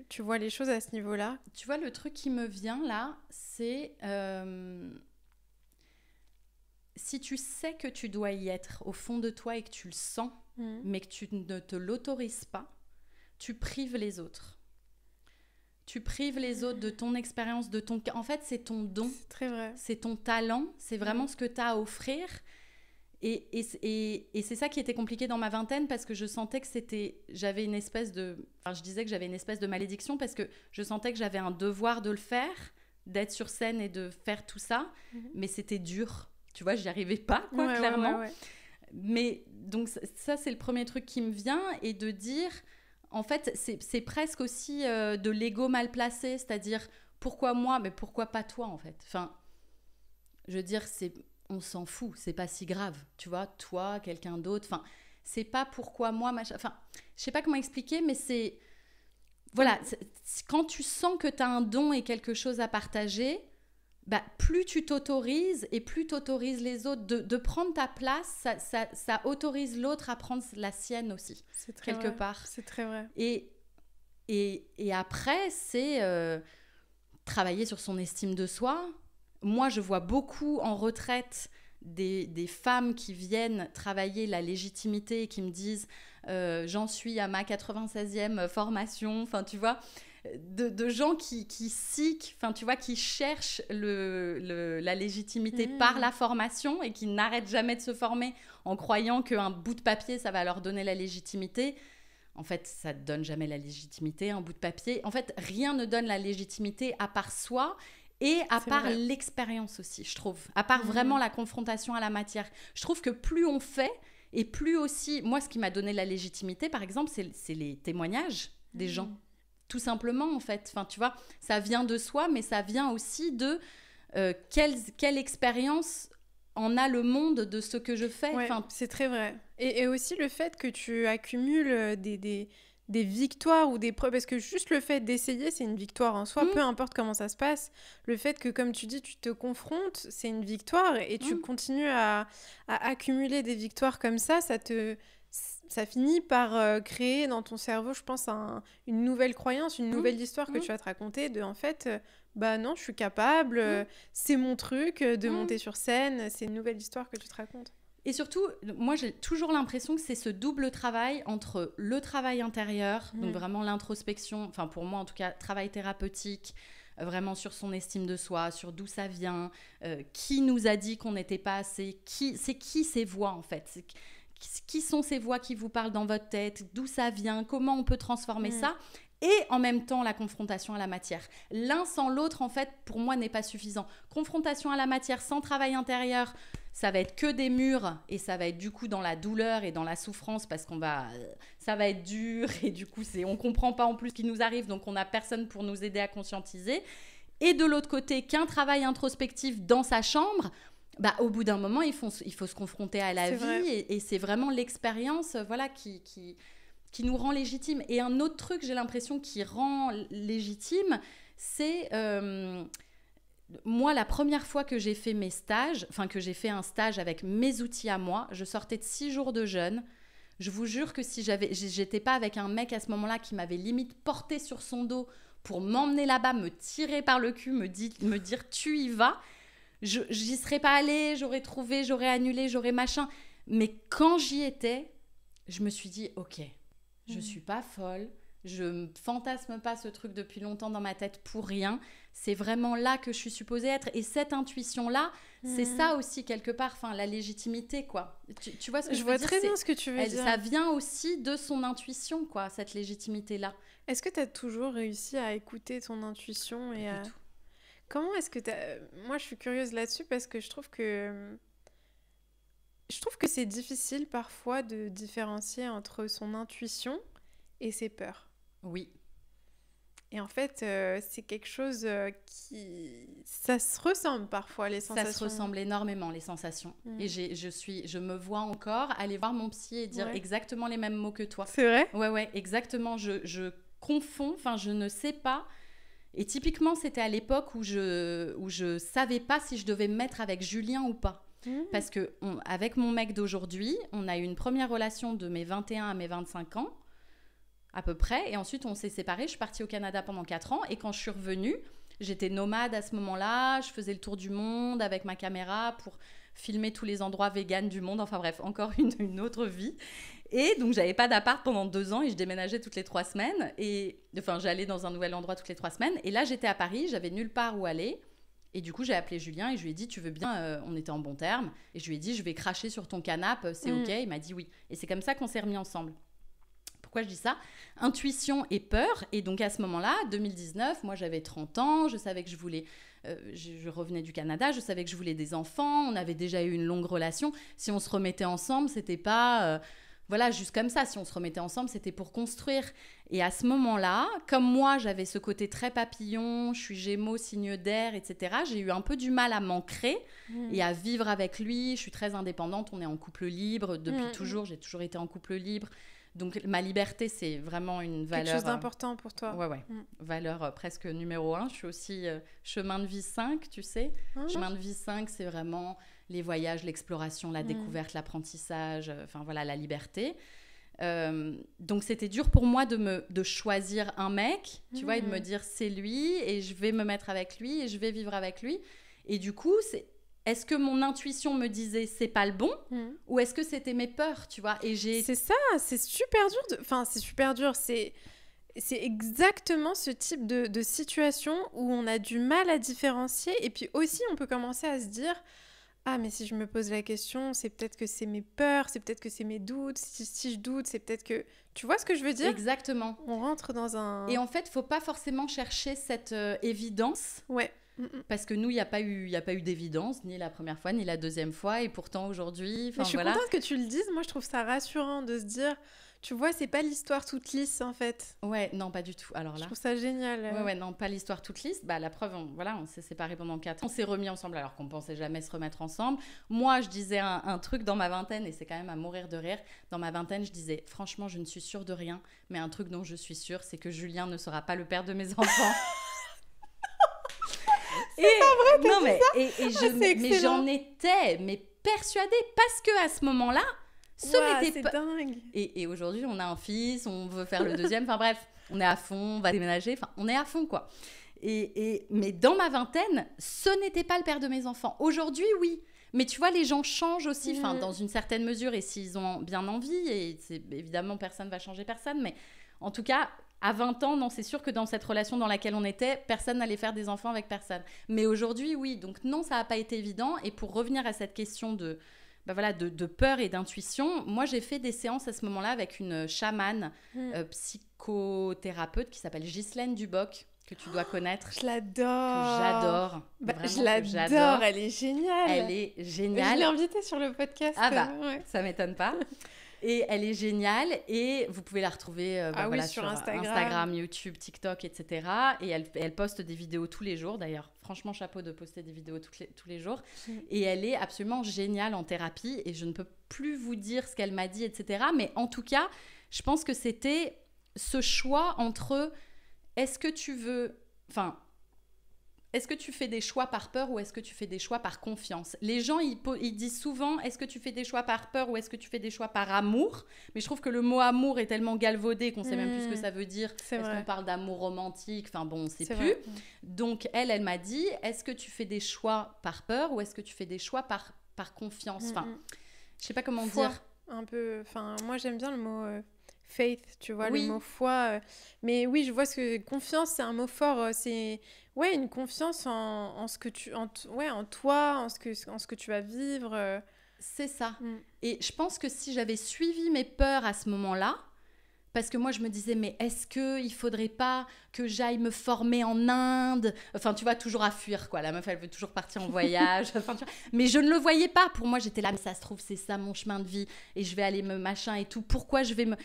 tu vois les choses à ce niveau-là ? Tu vois, le truc qui me vient là, c'est si tu sais que tu dois y être au fond de toi et que tu le sens, mais que tu ne te l'autorises pas, tu prives les autres. Tu prives les autres de ton expérience, de ton... En fait, c'est ton don. C'est très vrai. C'est ton talent, c'est vraiment ce que tu as à offrir. Et c'est ça qui était compliqué dans ma vingtaine parce que je sentais que j'avais une espèce de... Enfin, je disais que j'avais une espèce de malédiction parce que je sentais que j'avais un devoir de le faire, d'être sur scène et de faire tout ça, mais c'était dur. Tu vois, j'y arrivais pas, quoi, clairement. Ouais. Mais donc ça, c'est le premier truc qui me vient et de dire... En fait, c'est presque aussi de l'ego mal placé, c'est-à-dire pourquoi moi, mais pourquoi pas toi, en fait. Enfin, je veux dire, on s'en fout, c'est pas si grave, tu vois, toi, quelqu'un d'autre, enfin, c'est pas pourquoi moi, machin, enfin, je sais pas comment expliquer, mais c'est, voilà, quand tu sens que t'as un don et quelque chose à partager, bah, plus tu t'autorises et plus t'autorises les autres de prendre ta place, ça autorise l'autre à prendre la sienne aussi, quelque part. C'est très vrai. Et après, c'est travailler sur son estime de soi. Moi, je vois beaucoup en retraite des femmes qui viennent travailler la légitimité et qui me disent j'en suis à ma 96e formation, enfin tu vois, de gens qui seek, enfin tu vois, qui cherchent la légitimité par la formation et qui n'arrêtent jamais de se former en croyant qu'un bout de papier ça va leur donner la légitimité. En fait, ça ne donne jamais la légitimité, un bout de papier. En fait, rien ne donne la légitimité à part soi. Et à part l'expérience aussi, je trouve. À part vraiment la confrontation à la matière. Je trouve que plus on fait, et plus aussi... Moi, ce qui m'a donné la légitimité, par exemple, c'est les témoignages des gens. Tout simplement, en fait. Enfin, tu vois, ça vient de soi, mais ça vient aussi de quelle expérience en a le monde de ce que je fais. Ouais, c'est très vrai. Et aussi le fait que tu accumules des victoires ou des preuves, parce que juste le fait d'essayer, c'est une victoire en soi, peu importe comment ça se passe. Le fait que, comme tu dis, tu te confrontes, c'est une victoire et tu continues à accumuler des victoires comme ça finit par créer dans ton cerveau, je pense, une nouvelle croyance, une nouvelle histoire que tu vas te raconter de, en fait, bah non, je suis capable, c'est mon truc de monter sur scène, c'est une nouvelle histoire que tu te racontes. Et surtout, moi, j'ai toujours l'impression que c'est ce double travail entre le travail intérieur, donc vraiment l'introspection, enfin pour moi en tout cas, travail thérapeutique, vraiment sur son estime de soi, sur d'où ça vient, qui nous a dit qu'on n'était pas assez, c'est qui ces voix en fait, qui sont ces voix qui vous parlent dans votre tête, d'où ça vient, comment on peut transformer ça, et en même temps la confrontation à la matière. L'un sans l'autre, en fait, pour moi, n'est pas suffisant. Confrontation à la matière sans travail intérieur, ça va être que des murs et ça va être du coup dans la douleur et dans la souffrance parce ça va être dur et du coup, on comprend pas en plus ce qui nous arrive, donc on n'a personne pour nous aider à conscientiser. Et de l'autre côté, qu'un travail introspectif dans sa chambre, au bout d'un moment, il faut se confronter à la vie et c'est vraiment l'expérience qui nous rend légitime. Et un autre truc, j'ai l'impression, qui rend légitime, c'est... moi, la première fois que j'ai fait mes stages, que j'ai fait un stage avec mes outils à moi, je sortais de 6 jours de jeûne. Je vous jure que si j'étais pas avec un mec à ce moment-là qui m'avait limite porté sur son dos pour m'emmener là-bas, me tirer par le cul, me dire tu y vas, j'y serais pas allée, j'aurais trouvé, j'aurais annulé, j'aurais machin. Mais quand j'y étais, je me suis dit ok, je suis pas folle. Je fantasme pas ce truc depuis longtemps dans ma tête pour rien. C'est vraiment là que je suis supposée être. Et cette intuition-là, c'est ça aussi, quelque part, la légitimité, quoi. Tu vois ce que je veux dire ? Je vois très bien ce que tu veux dire. Ça vient aussi de son intuition, quoi, cette légitimité-là. Est-ce que tu as toujours réussi à écouter ton intuition et Pas du tout. Comment est-ce que Moi, je suis curieuse là-dessus parce que je trouve que c'est difficile parfois de différencier entre son intuition et ses peurs. Oui. Et en fait, c'est quelque chose ça se ressemble parfois, les sensations. Ça se ressemble énormément, les sensations. Et je me vois encore aller voir mon psy et dire exactement les mêmes mots que toi. C'est vrai ? Ouais, exactement. Je confonds, je ne sais pas. Et typiquement, c'était à l'époque où je savais pas si je devais me mettre avec Julien ou pas. Parce que avec mon mec d'aujourd'hui, on a eu une première relation de mes 21 à mes 25 ans. À peu près, et ensuite on s'est séparés, je suis partie au Canada pendant 4 ans, et quand je suis revenue, j'étais nomade à ce moment-là, je faisais le tour du monde avec ma caméra pour filmer tous les endroits véganes du monde, enfin bref, encore une autre vie, et donc j'avais pas d'appart pendant 2 ans, et je déménageais toutes les 3 semaines, j'allais dans un nouvel endroit toutes les 3 semaines, et là j'étais à Paris, j'avais nulle part où aller, et du coup j'ai appelé Julien, et je lui ai dit, tu veux bien, on était en bons termes, et je lui ai dit, je vais cracher sur ton canapé, c'est ok, il m'a dit oui, et c'est comme ça qu'on s'est remis ensemble. Pourquoi je dis ça ? Intuition et peur. Et donc à ce moment-là, 2019, moi j'avais 30 ans, je savais que je voulais... je revenais du Canada, je savais que je voulais des enfants, on avait déjà eu une longue relation. Si on se remettait ensemble, c'était pas... juste comme ça, si on se remettait ensemble, c'était pour construire. Et à ce moment-là, comme moi, j'avais ce côté très papillon, je suis Gémeaux, signe d'air, etc., j'ai eu un peu du mal à m'ancrer et à vivre avec lui. Je suis très indépendante, on est en couple libre depuis toujours, j'ai toujours été en couple libre. Donc, ma liberté, c'est vraiment une valeur... Quelque chose d'important pour toi. Ouais. Valeur presque numéro 1. Je suis aussi chemin de vie 5, tu sais. Chemin de vie 5, c'est vraiment les voyages, l'exploration, la découverte, l'apprentissage, la liberté. Donc, c'était dur pour moi de choisir un mec, tu vois, et de me dire, c'est lui, et je vais me mettre avec lui, et je vais vivre avec lui. Et du coup, est-ce que mon intuition me disait c'est pas le bon ou est-ce que c'était mes peurs, tu vois ? C'est ça, c'est super dur. C'est super dur. C'est exactement ce type de situation où on a du mal à différencier. Et puis aussi, on peut commencer à se dire ah, mais si je me pose la question, c'est peut-être que c'est mes peurs, c'est peut-être que c'est mes doutes. Si je doute, c'est peut-être que... Tu vois ce que je veux dire ? Exactement. On rentre dans un... Et en fait, faut pas forcément chercher cette évidence. Ouais. Parce que nous, il n'y a pas eu d'évidence, ni la première fois, ni la deuxième fois. Et pourtant, aujourd'hui... Mais je suis contente que tu le dises. Moi, je trouve ça rassurant de se dire... Tu vois, c'est pas l'histoire toute lisse, en fait. Ouais, non, pas du tout. Alors là... Je trouve ça génial. Ouais, non, pas l'histoire toute lisse. La preuve, on s'est séparés pendant 4 ans. On s'est remis ensemble alors qu'on pensait jamais se remettre ensemble. Moi, je disais un truc dans ma vingtaine, et c'est quand même à mourir de rire. Dans ma vingtaine, je disais, franchement, je ne suis sûre de rien. Mais un truc dont je suis sûre, c'est que Julien ne sera pas le père de mes enfants. C'est pas vrai, non, mais, ça. Mais j'en étais persuadée parce que à ce moment-là, c'est dingue. Et aujourd'hui, on a un fils, on veut faire le deuxième. Enfin bref, on est à fond, on va déménager. Enfin, on est à fond, quoi. Mais dans ma vingtaine, ce n'était pas le père de mes enfants. Aujourd'hui, oui. Mais tu vois, les gens changent aussi, dans une certaine mesure, et s'ils ont bien envie. Et évidemment, personne ne va changer personne. Mais en tout cas, à 20 ans, non, c'est sûr que dans cette relation dans laquelle on était, personne n'allait faire des enfants avec personne. Mais aujourd'hui, oui. Donc non, ça n'a pas été évident. Et pour revenir à cette question de voilà, de peur et d'intuition. Moi, j'ai fait des séances à ce moment-là avec une chamane psychothérapeute qui s'appelle Ghislaine Duboc, que tu dois connaître. Je l'adore. Que j'adore. Je l'adore, elle est géniale. Elle est géniale. Je l'ai invitée sur le podcast. Ça m'étonne pas. Et elle est géniale et vous pouvez la retrouver sur Instagram, YouTube, TikTok, etc. Et elle poste des vidéos tous les jours. D'ailleurs, franchement, chapeau de poster des vidéos tous les jours. Et elle est absolument géniale en thérapie et je ne peux plus vous dire ce qu'elle m'a dit, etc. Mais en tout cas, je pense que c'était ce choix entre est-ce que tu fais des choix par peur ou est-ce que tu fais des choix par confiance? Les gens, ils disent souvent, est-ce que tu fais des choix par peur ou est-ce que tu fais des choix par amour? Mais je trouve que le mot amour est tellement galvaudé qu'on ne sait même plus ce que ça veut dire. Est-ce qu'on parle d'amour romantique? Enfin bon, on ne sait plus. Vrai. Donc, elle m'a dit, est-ce que tu fais des choix par peur ou est-ce que tu fais des choix par confiance? Enfin, je ne sais pas comment dire. Un peu, enfin, moi, j'aime bien le mot... faith, tu vois, le mot foi. Mais oui, je vois que confiance, c'est un mot fort. C'est une confiance en ce que en toi, en ce que tu vas vivre. C'est ça. Et je pense que si j'avais suivi mes peurs à ce moment-là, parce que moi, je me disais, mais est-ce qu'il ne faudrait pas que j'aille me former en Inde? Enfin, tu vois, toujours à fuir, quoi. La meuf, elle veut toujours partir en voyage. Mais je ne le voyais pas. Pour moi, j'étais là, mais ça se trouve, c'est ça mon chemin de vie. Et je vais aller me machin et tout. Pourquoi je vais me...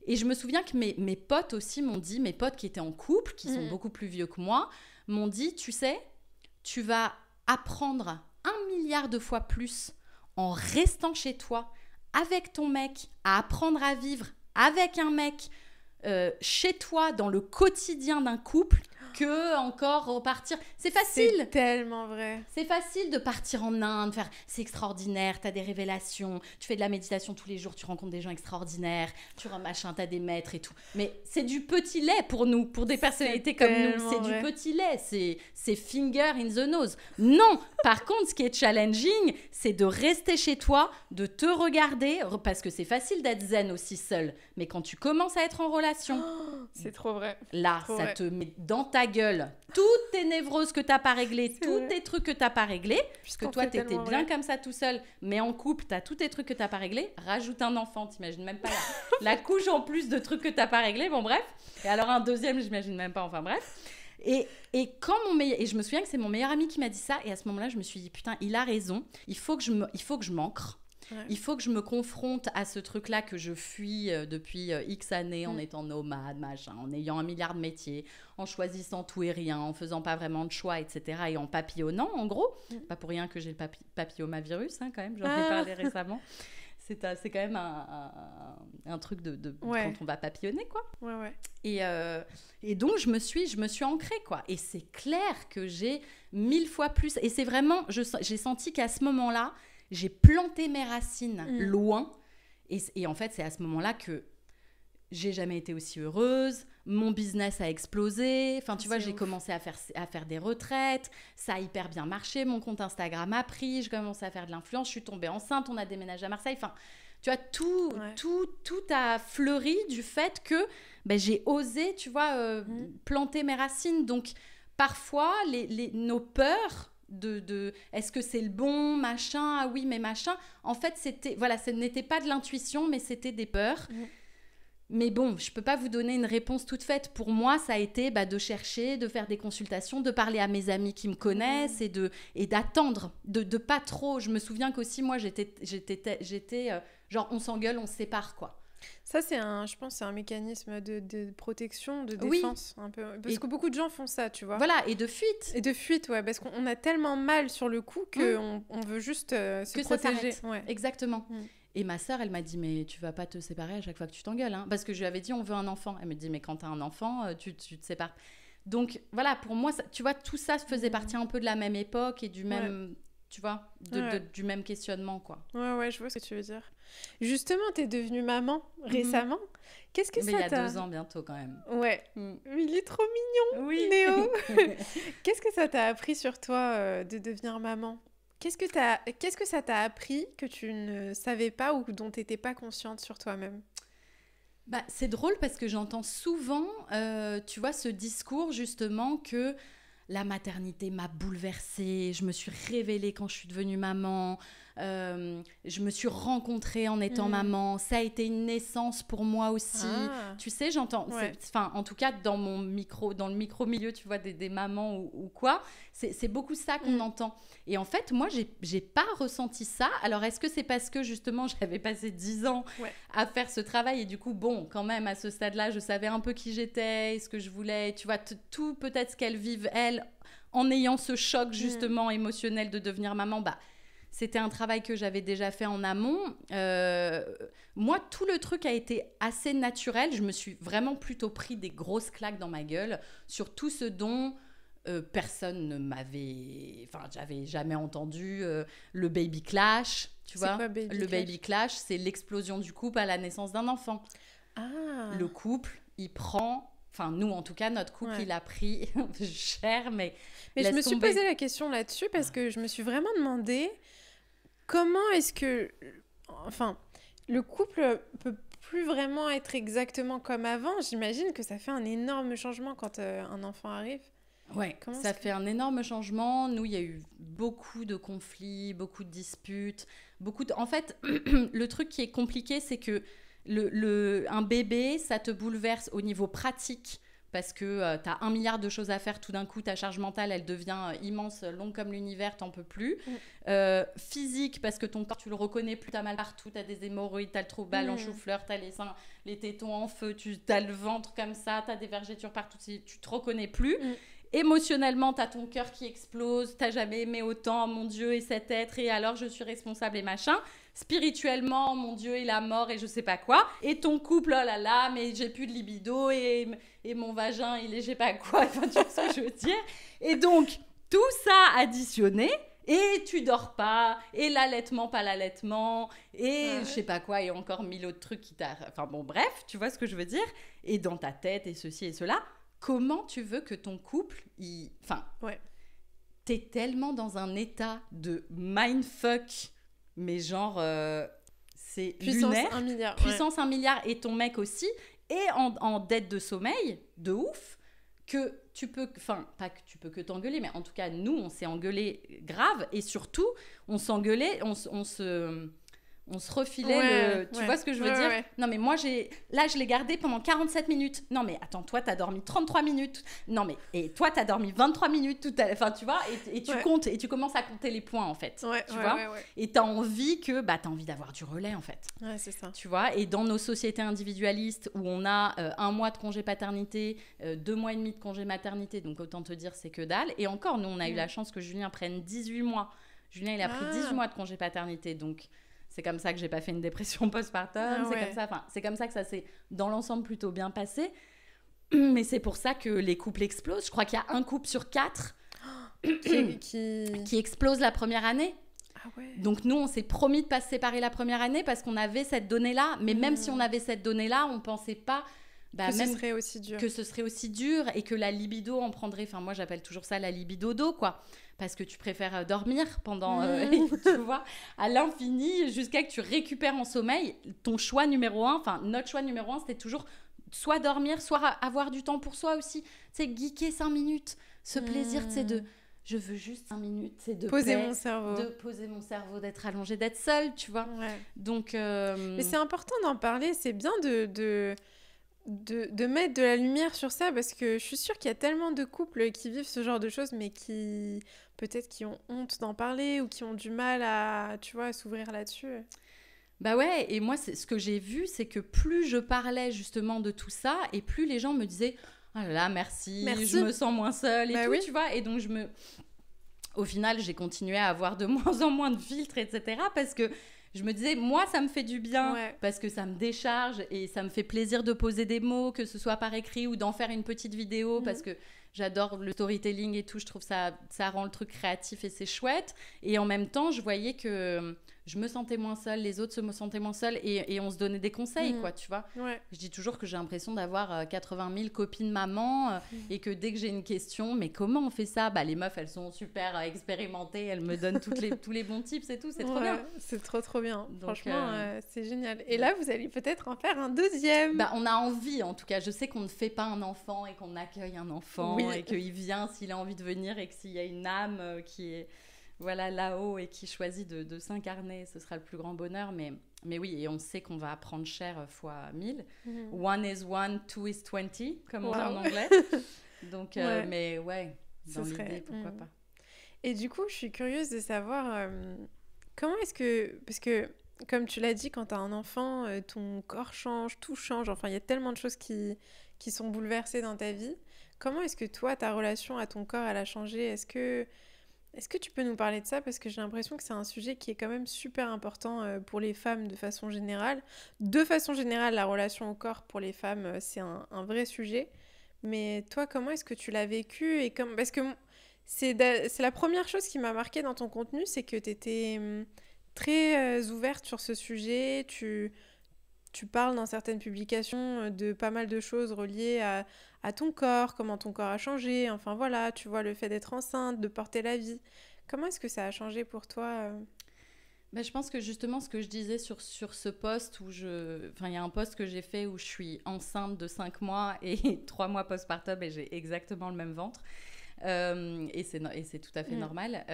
Et je me souviens que mes potes aussi m'ont dit, mes potes qui étaient en couple, qui sont beaucoup plus vieux que moi, m'ont dit, tu sais, tu vas apprendre 1 milliard de fois plus en restant chez toi, avec ton mec, à apprendre à vivre avec un mec, chez toi, dans le quotidien d'un couple, que encore repartir. C'est facile. C'est tellement vrai. C'est facile de partir en Inde, c'est extraordinaire, t'as des révélations, tu fais de la méditation tous les jours, tu rencontres des gens extraordinaires, t'as des maîtres et tout. Mais c'est du petit lait pour nous, pour des personnalités comme nous. C'est du petit lait, c'est finger in the nose. Non, par contre, ce qui est challenging, c'est de rester chez toi, de te regarder, parce que c'est facile d'être zen aussi seul. Mais quand tu commences à être en relation, c'est trop vrai. Là, ça te met dans ta gueule toutes tes névroses que t'as pas réglées, tous tes trucs que t'as pas réglés, puisque toi t'étais bien comme ça tout seul, mais en couple t'as tous tes trucs que t'as pas réglés. Rajoute un enfant, t'imagines même pas la couche en plus de trucs que t'as pas réglés, bon bref. Et alors un deuxième, j'imagine même pas, enfin bref. Et je me souviens que c'est mon meilleur ami qui m'a dit ça, et à ce moment-là je me suis dit putain, il a raison, il faut que je m'ancre. Ouais. Il faut que je me confronte à ce truc-là que je fuis depuis X années en étant nomade, machin, en ayant 1 milliard de métiers, en choisissant tout et rien, en faisant pas vraiment de choix, etc. et en papillonnant, en gros. Pas pour rien que j'ai le papillomavirus, hein, quand même, j'en ai parlé récemment. C'est quand même un truc de quand on va papillonner, quoi. Ouais. Et donc, je me suis ancrée, quoi. Et c'est clair que j'ai 1000 fois plus... Et c'est vraiment... J'ai senti qu'à ce moment-là, j'ai planté mes racines loin. Et en fait, c'est à ce moment-là que j'ai jamais été aussi heureuse. Mon business a explosé. Enfin, tu vois, j'ai commencé à faire des retraites. Ça a hyper bien marché. Mon compte Instagram a pris. J'ai commencé à faire de l'influence. Je suis tombée enceinte. On a déménagé à Marseille. Enfin, tu vois, tout a fleuri du fait que j'ai osé, tu vois, planter mes racines. Donc, parfois, nos peurs... est-ce que c'est le bon, machin, ah oui, mais machin. En fait, ce n'était pas de l'intuition, mais c'était des peurs. Mais bon, je peux pas vous donner une réponse toute faite. Pour moi, ça a été de chercher, de faire des consultations, de parler à mes amis qui me connaissent et d'attendre, de pas trop. Je me souviens qu'aussi, moi, j'étais genre, on s'engueule, on se sépare, quoi. Ça, je pense, c'est un mécanisme de protection, de défense, un peu. Parce que beaucoup de gens font ça, tu vois. Voilà, et de fuite. Et de fuite, ouais, parce qu'on a tellement mal sur le coup qu'on veut juste se protéger. Ça s'arrête. Exactement. Et ma sœur, elle m'a dit, mais tu vas pas te séparer à chaque fois que tu t'engueules, hein. Parce que je lui avais dit, on veut un enfant. Elle me dit, mais quand t'as un enfant, tu te sépares. Donc, voilà, pour moi, tu vois, tout ça faisait partie un peu de la même époque et du même... Tu vois, du même questionnement, quoi. Ouais, je vois ce que tu veux dire. Justement, t'es devenue maman récemment. Qu'est-ce que ça t'a... il y a 2 ans bientôt, quand même. Ouais. Mais il est trop mignon, Néo. Qu'est-ce que ça t'a appris sur toi de devenir maman ? Qu'est-ce que ça t'a appris que tu ne savais pas ou dont t'étais pas consciente sur toi-même ? C'est drôle parce que j'entends souvent, tu vois, ce discours, justement, que... La maternité m'a bouleversée, je me suis révélée quand je suis devenue maman, Je me suis rencontrée en étant maman. Ça a été une naissance pour moi aussi. Tu sais, j'entends... En tout cas, dans le micro-milieu, tu vois, des mamans ou quoi, c'est beaucoup ça qu'on entend. Et en fait, moi, j'ai pas ressenti ça. Alors, est-ce que c'est parce que, justement, j'avais passé 10 ans à faire ce travail et du coup, bon, quand même, à ce stade-là, je savais un peu qui j'étais, ce que je voulais, tu vois, tout peut-être ce qu'elles vivent, elles, en ayant ce choc, justement, émotionnel de devenir maman, c'était un travail que j'avais déjà fait en amont. Moi, tout le truc a été assez naturel. Je me suis vraiment plutôt pris des grosses claques dans ma gueule sur tout ce dont personne ne m'avait... Enfin, j'avais jamais entendu le baby clash, tu vois. Quoi, baby clash, c'est l'explosion du couple à la naissance d'un enfant. Le couple, il prend... Enfin, nous, en tout cas, notre couple, il a pris cher, mais je me suis posé la question là-dessus parce que je me suis vraiment demandé comment est-ce que... Enfin, le couple peut plus vraiment être exactement comme avant. J'imagine que ça fait un énorme changement quand un enfant arrive. Ouais, ça fait un énorme changement. Nous, il y a eu beaucoup de conflits, beaucoup de disputes, En fait, le truc qui est compliqué, c'est que un bébé, ça te bouleverse au niveau pratique parce que tu as 1 milliard de choses à faire tout d'un coup, ta charge mentale, elle devient immense, longue comme l'univers, t'en peux plus. Physique, parce que ton corps, tu le reconnais plus, t'as mal partout, t'as des hémorroïdes, t'as le trouble en chou-fleur, t'as les seins, les tétons en feu, t'as le ventre comme ça, t'as des vergetures partout, tu te reconnais plus. Émotionnellement, t'as ton cœur qui explose, t'as jamais aimé autant, mon Dieu, et cet être, et alors je suis responsable et machin. Spirituellement, mon Dieu, et la mort, et je sais pas quoi. Et ton couple, oh là là, mais j'ai plus de libido, et mon vagin, il est je sais pas quoi. Enfin, tu vois ce que je veux dire. Et donc, tout ça additionné, et tu dors pas, et l'allaitement, pas l'allaitement, et je sais pas quoi, et encore 1000 autres trucs qui t'arrivent. Enfin bon, bref, tu vois ce que je veux dire. Et dans ta tête, et ceci et cela... Comment tu veux que ton couple, t'es tellement dans un état de mindfuck, mais genre, c'est puissance lunaire. 1 milliard. Puissance 1 milliard, et ton mec aussi, et en dette de sommeil, de ouf, que tu peux, pas que tu peux que t'engueuler, mais en tout cas, nous, on s'est engueulés grave, et surtout, on s'engueulait, on se refilait tu vois ce que je veux dire. Non mais moi je l'ai gardé pendant 47 minutes. Non mais attends, toi t'as dormi 33 minutes. Non mais et toi t'as dormi 23 minutes enfin tu vois, et tu comptes, et tu commences à compter les points en fait. Tu vois. Et t'as envie d'avoir du relais en fait. Ouais, c'est ça. Tu vois, et dans nos sociétés individualistes où on a 1 mois de congé paternité, 2 mois et demi de congé maternité, donc autant te dire c'est que dalle. Et encore, nous on a eu la chance que Julien prenne 18 mois. Julien il a pris 18 mois de congé paternité, donc c'est comme ça que j'ai pas fait une dépression postpartum. C'est comme ça que ça s'est dans l'ensemble plutôt bien passé. Mais c'est pour ça que les couples explosent. Je crois qu'il y a 1 couple sur 4 qui explose la première année. Donc nous, on s'est promis de pas se séparer la première année parce qu'on avait cette donnée-là. Mais même si on avait cette donnée-là, on pensait pas ce serait aussi dur. Que ce serait aussi dur et que la libido en prendrait. Enfin, moi, j'appelle toujours ça la libido-do, quoi. Parce que tu préfères dormir pendant, tu vois, à l'infini, jusqu'à que tu récupères en sommeil. Ton choix numéro 1, enfin, notre choix numéro 1, c'était toujours soit dormir, soit avoir du temps pour soi aussi. Tu sais, geeker 5 minutes. Ce plaisir, c'est je veux juste 5 minutes, c'est de poser mon cerveau. De poser mon cerveau, d'être allongée, d'être seule, tu vois. Donc... Mais c'est important d'en parler, c'est bien de mettre de la lumière sur ça, parce que je suis sûre qu'il y a tellement de couples qui vivent ce genre de choses, mais qui peut-être qui ont honte d'en parler ou qui ont du mal à, tu vois, à s'ouvrir là-dessus. Bah ouais, et moi, ce que j'ai vu, c'est que plus je parlais justement de tout ça, et plus les gens me disaient « Oh là là, merci, je me sens moins seule et tout, tu vois ?» Et donc, au final, j'ai continué à avoir de moins en moins de filtres, etc. Parce que je me disais, moi, ça me fait du bien parce que ça me décharge et ça me fait plaisir de poser des mots, que ce soit par écrit ou d'en faire une petite vidéo parce que j'adore le storytelling et tout. Je trouve ça rend le truc créatif et c'est chouette. Et en même temps, je voyais que je me sentais moins seule, les autres se sentaient moins seuls et on se donnait des conseils, quoi, tu vois. Je dis toujours que j'ai l'impression d'avoir 80 000 copines mamans et que dès que j'ai une question, mais comment on fait ça ? Bah, les meufs, elles sont super expérimentées, elles me donnent tous les bons tips et tout, c'est trop bien. C'est trop bien. Donc, franchement, c'est génial. Et là, vous allez peut-être en faire un deuxième. Bah, on a envie, en tout cas. Je sais qu'on ne fait pas un enfant et qu'on accueille un enfant et qu'il vient s'il a envie de venir et que s'il y a une âme qui est... voilà, là-haut et qui choisit de s'incarner, ce sera le plus grand bonheur. Mais oui, et on sait qu'on va prendre cher fois 1000. One is one, two is 20, comme on dit en anglais. Donc, mais ouais, dans l'idée, pourquoi pas. Et du coup, je suis curieuse de savoir comment est-ce que... Parce que, comme tu l'as dit, quand tu as un enfant, ton corps change, tout change. Enfin, il y a tellement de choses qui sont bouleversées dans ta vie. Comment est-ce que toi, ta relation à ton corps, elle a changé ? Est-ce que tu peux nous parler de ça ? Parce que j'ai l'impression que c'est un sujet qui est quand même super important pour les femmes de façon générale. De façon générale, la relation au corps pour les femmes, c'est un vrai sujet. Mais toi, comment est-ce que tu l'as vécu ? Parce que c'est la première chose qui m'a marquée dans ton contenu, c'est que tu étais très ouverte sur ce sujet. Tu parles dans certaines publications de pas mal de choses reliées à ton corps, comment ton corps a changé. Enfin voilà, tu vois, le fait d'être enceinte, de porter la vie. Comment est-ce que ça a changé pour toi Je pense que justement, ce que je disais sur ce post, il y a un post que j'ai fait où je suis enceinte de 5 mois et 3 mois postpartum et j'ai exactement le même ventre. Et c'est tout à fait normal.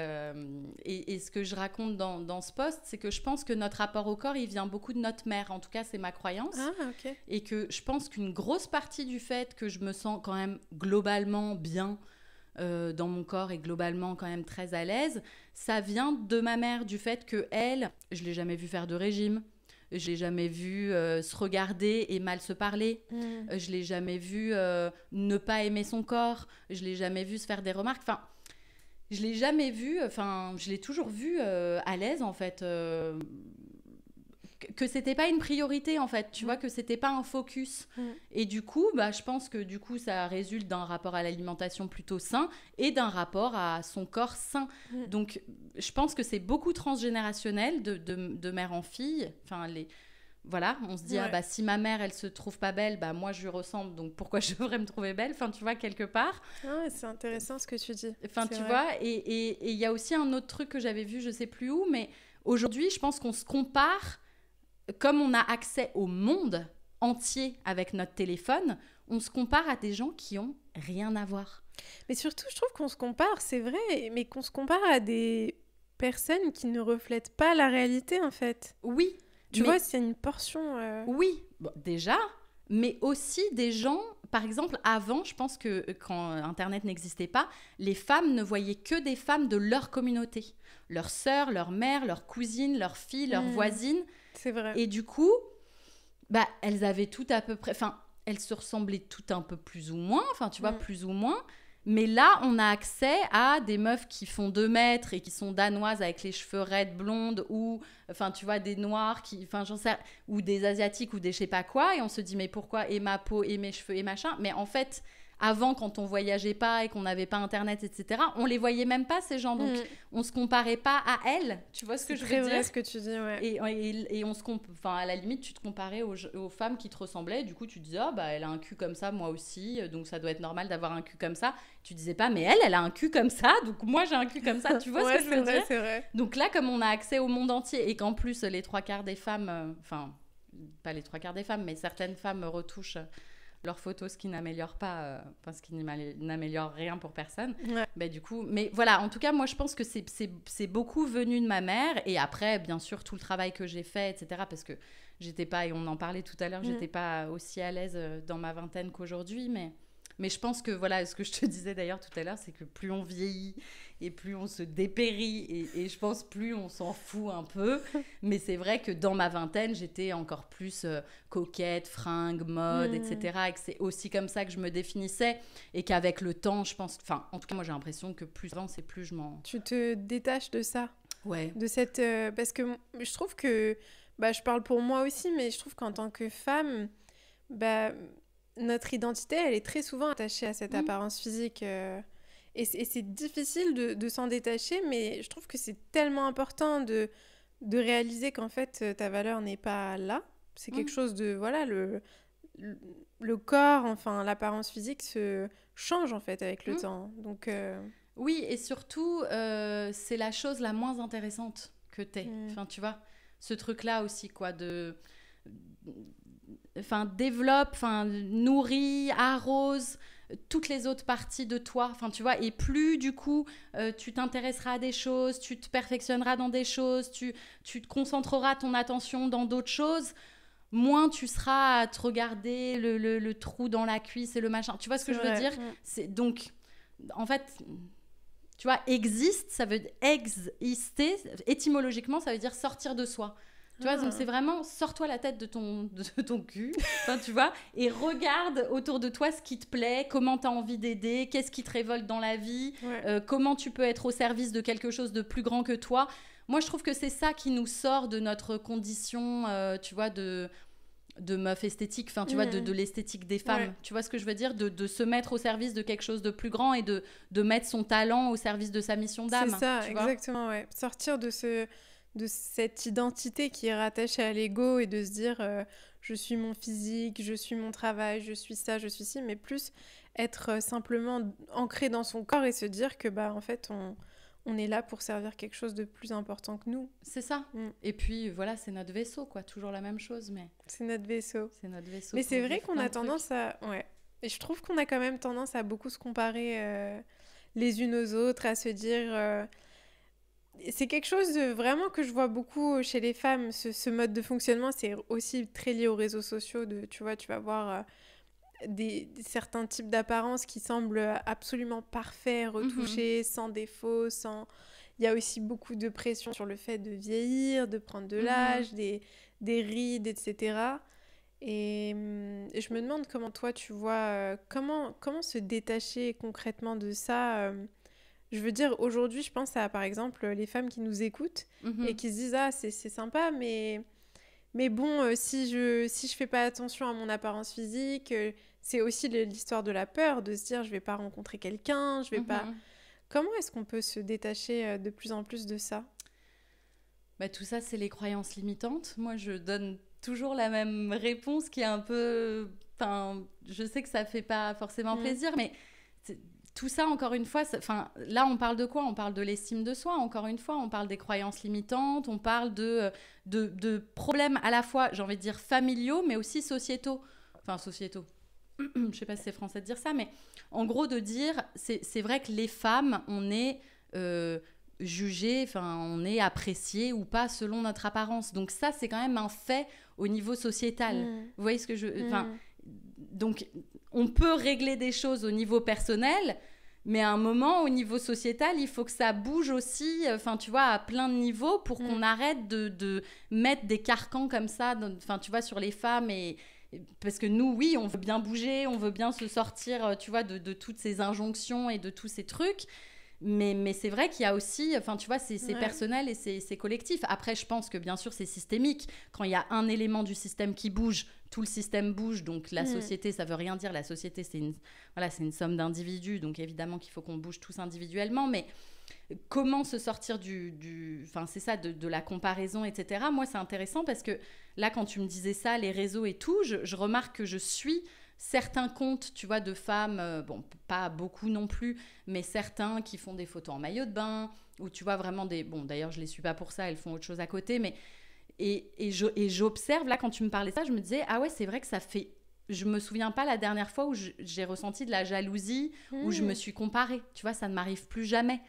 Et ce que je raconte dans ce post, c'est que je pense que notre rapport au corps, il vient beaucoup de notre mère. En tout cas, c'est ma croyance. Et que je pense qu'une grosse partie du fait que je me sens quand même globalement bien dans mon corps et globalement quand même très à l'aise, ça vient de ma mère, du fait qu'elle, je ne l'ai jamais vue faire de régime. Je l'ai jamais vu se regarder et mal se parler. Je l'ai jamais vu ne pas aimer son corps. Je l'ai jamais vu se faire des remarques. Enfin, je l'ai jamais vu. Enfin, je l'ai toujours vu à l'aise en fait. Que c'était pas une priorité en fait. Tu vois, que c'était pas un focus. Et du coup, je pense que du coup, ça résulte d'un rapport à l'alimentation plutôt sain et d'un rapport à son corps sain. Donc, je pense que c'est beaucoup transgénérationnel de mère en fille. Enfin, voilà, on se dit, si ma mère, elle se trouve pas belle, moi, je lui ressemble, donc pourquoi je devrais me trouver belle ? Enfin, tu vois, quelque part. C'est intéressant ce que tu dis. Enfin, tu vois, et il y a aussi un autre truc que j'avais vu, je sais plus où, mais aujourd'hui, je pense qu'on se compare, comme on a accès au monde entier avec notre téléphone, on se compare à des gens qui ont rien à voir. Mais surtout, je trouve qu'on se compare, c'est vrai, mais qu'on se compare à des personnes qui ne reflètent pas la réalité, en fait. Oui. Tu vois, c'est une portion... Oui, déjà, mais aussi des gens... Par exemple, avant, je pense que quand Internet n'existait pas, les femmes ne voyaient que des femmes de leur communauté. Leurs sœurs, leurs mères, leurs cousines, leurs filles, leurs voisines. C'est vrai. Et du coup, elles avaient tout à peu près... Enfin, elles se ressemblaient toutes un peu plus ou moins. Enfin, tu vois, plus ou moins. Mais là, on a accès à des meufs qui font 2 mètres et qui sont danoises avec les cheveux raides, blondes, ou, enfin, tu vois, des noirs, ou des asiatiques ou des je sais pas quoi. Et on se dit, mais pourquoi et ma peau et mes cheveux et machin ? Mais en fait, avant, quand on voyageait pas et qu'on n'avait pas Internet, etc., on les voyait même pas, ces gens. Donc, on se comparait pas à elles. Tu vois ce que je veux dire ? C'est très vrai ce que tu dis, ouais. Et on à la limite, tu te comparais aux femmes qui te ressemblaient. Du coup, tu disais, elle a un cul comme ça, moi aussi. Donc, ça doit être normal d'avoir un cul comme ça. Tu disais pas, mais elle a un cul comme ça. Donc, moi, j'ai un cul comme ça. Tu vois ce que je veux dire ? C'est vrai. Donc là, comme on a accès au monde entier et qu'en plus, les 3/4 des femmes... pas les 3/4 des femmes, mais certaines femmes retouchent... leurs photos, ce qui n'améliore pas, ce qui n'améliore rien pour personne. Du coup, mais voilà, en tout cas, moi, je pense que c'est beaucoup venu de ma mère. Et après, bien sûr, tout le travail que j'ai fait, etc., parce que j'étais pas, et on en parlait tout à l'heure, j'étais pas aussi à l'aise dans ma vingtaine qu'aujourd'hui, mais je pense que, voilà, ce que je te disais d'ailleurs tout à l'heure, c'est que plus on vieillit et plus on se dépérit, et je pense plus on s'en fout un peu. Mais c'est vrai que dans ma vingtaine, j'étais encore plus coquette, fringue, mode, etc. Et que c'est aussi comme ça que je me définissais. Et qu'avec le temps, je pense... Enfin, en tout cas, moi, j'ai l'impression que plus j'avance et plus je m'en... Tu te détaches de ça ? Ouais. De cette... parce que je trouve que... je parle pour moi aussi, mais je trouve qu'en tant que femme... notre identité, elle est très souvent attachée à cette apparence physique. Et c'est difficile de s'en détacher, mais je trouve que c'est tellement important de réaliser qu'en fait, ta valeur n'est pas là. C'est quelque chose de... Voilà, le corps, enfin, l'apparence physique se change, en fait, avec le temps. Donc... Oui, et surtout, c'est la chose la moins intéressante que t'aies. Enfin, tu vois, ce truc-là aussi, quoi, développe, nourrit, arrose, toutes les autres parties de toi. Enfin, tu vois, et plus du coup, tu t'intéresseras à des choses, tu te perfectionneras dans des choses, tu te concentreras ton attention dans d'autres choses, moins tu seras à te regarder le trou dans la cuisse et le machin. Tu vois ce que je veux dire ? Donc, en fait, tu vois, existe, ça veut exister, étymologiquement, ça veut dire sortir de soi. Tu vois, donc c'est vraiment, sors-toi la tête de ton cul, tu vois, et regarde autour de toi ce qui te plaît, comment tu as envie d'aider, qu'est-ce qui te révolte dans la vie, comment tu peux être au service de quelque chose de plus grand que toi. Moi, je trouve que c'est ça qui nous sort de notre condition, tu vois, de meuf esthétique, enfin, tu vois, de l'esthétique des femmes. Tu vois ce que je veux dire ? De se mettre au service de quelque chose de plus grand et de mettre son talent au service de sa mission d'âme. C'est ça, exactement, ouais. Sortir de cette identité qui est rattachée à l'ego et de se dire je suis mon physique, je suis mon travail, je suis ça, je suis ci, mais plus être simplement ancré dans son corps et se dire que bah en fait on est là pour servir quelque chose de plus important que nous. C'est ça. Et puis voilà, c'est notre vaisseau, quoi, toujours la même chose, mais c'est notre vaisseau. C'est notre vaisseau. Mais c'est vrai qu'on a tendance à et je trouve qu'on a quand même tendance à beaucoup se comparer les unes aux autres, à se dire c'est quelque chose de vraiment que je vois beaucoup chez les femmes, ce mode de fonctionnement. C'est aussi très lié aux réseaux sociaux. Tu vois, tu vas voir certains types d'apparences qui semblent absolument parfaits, retouchés, sans défaut, sans... Il y a aussi beaucoup de pression sur le fait de vieillir, de prendre de l'âge, des rides, etc. Et je me demande comment toi, tu vois, comment se détacher concrètement de ça. Je veux dire, aujourd'hui, je pense à, par exemple, les femmes qui nous écoutent et qui se disent « Ah, c'est sympa, mais bon, si je fais pas attention à mon apparence physique, c'est aussi l'histoire de la peur, de se dire « Je vais pas rencontrer quelqu'un, je vais pas... » Comment est-ce qu'on peut se détacher de plus en plus de ça ? Bah, tout ça, c'est les croyances limitantes. Moi, je donne toujours la même réponse qui est un peu... Enfin, je sais que ça fait pas forcément plaisir, mais... Tout ça, encore une fois, là, on parle de quoi ? On parle de l'estime de soi, encore une fois. On parle des croyances limitantes, on parle de problèmes à la fois, j'ai envie de dire, familiaux, mais aussi sociétaux. Enfin, sociétaux. Je ne sais pas si c'est français de dire ça, mais en gros, de dire, c'est vrai que les femmes, on est jugées, on est appréciées ou pas selon notre apparence. Donc ça, c'est quand même un fait au niveau sociétal. Vous voyez ce que je... Donc, on peut régler des choses au niveau personnel, mais à un moment, au niveau sociétal, il faut que ça bouge aussi, tu vois, à plein de niveaux pour qu'on arrête de mettre des carcans comme ça, tu vois, sur les femmes. Parce que nous, oui, on veut bien bouger, on veut bien se sortir, tu vois, de toutes ces injonctions et de tous ces trucs. Mais c'est vrai qu'il y a aussi, tu vois, c'est personnel et c'est collectif. Après, je pense que bien sûr, c'est systémique. Quand il y a un élément du système qui bouge, tout le système bouge. Donc la société, ça veut rien dire. La société, c'est une somme d'individus. Donc évidemment qu'il faut qu'on bouge tous individuellement. Mais comment se sortir c'est ça, de la comparaison, etc. Moi, c'est intéressant parce que là, quand tu me disais ça, les réseaux et tout, je remarque que je suis... certains comptes, tu vois, de femmes, bon, pas beaucoup non plus, mais certains qui font des photos en maillot de bain, ou tu vois vraiment des... Bon, d'ailleurs, je les suis pas pour ça, elles font autre chose à côté, mais... Et j'observe, là, quand tu me parlais de ça, je me disais, ah ouais, c'est vrai que ça fait... Je me souviens pas la dernière fois où j'ai ressenti de la jalousie, où je me suis comparée. Tu vois, ça ne m'arrive plus jamais.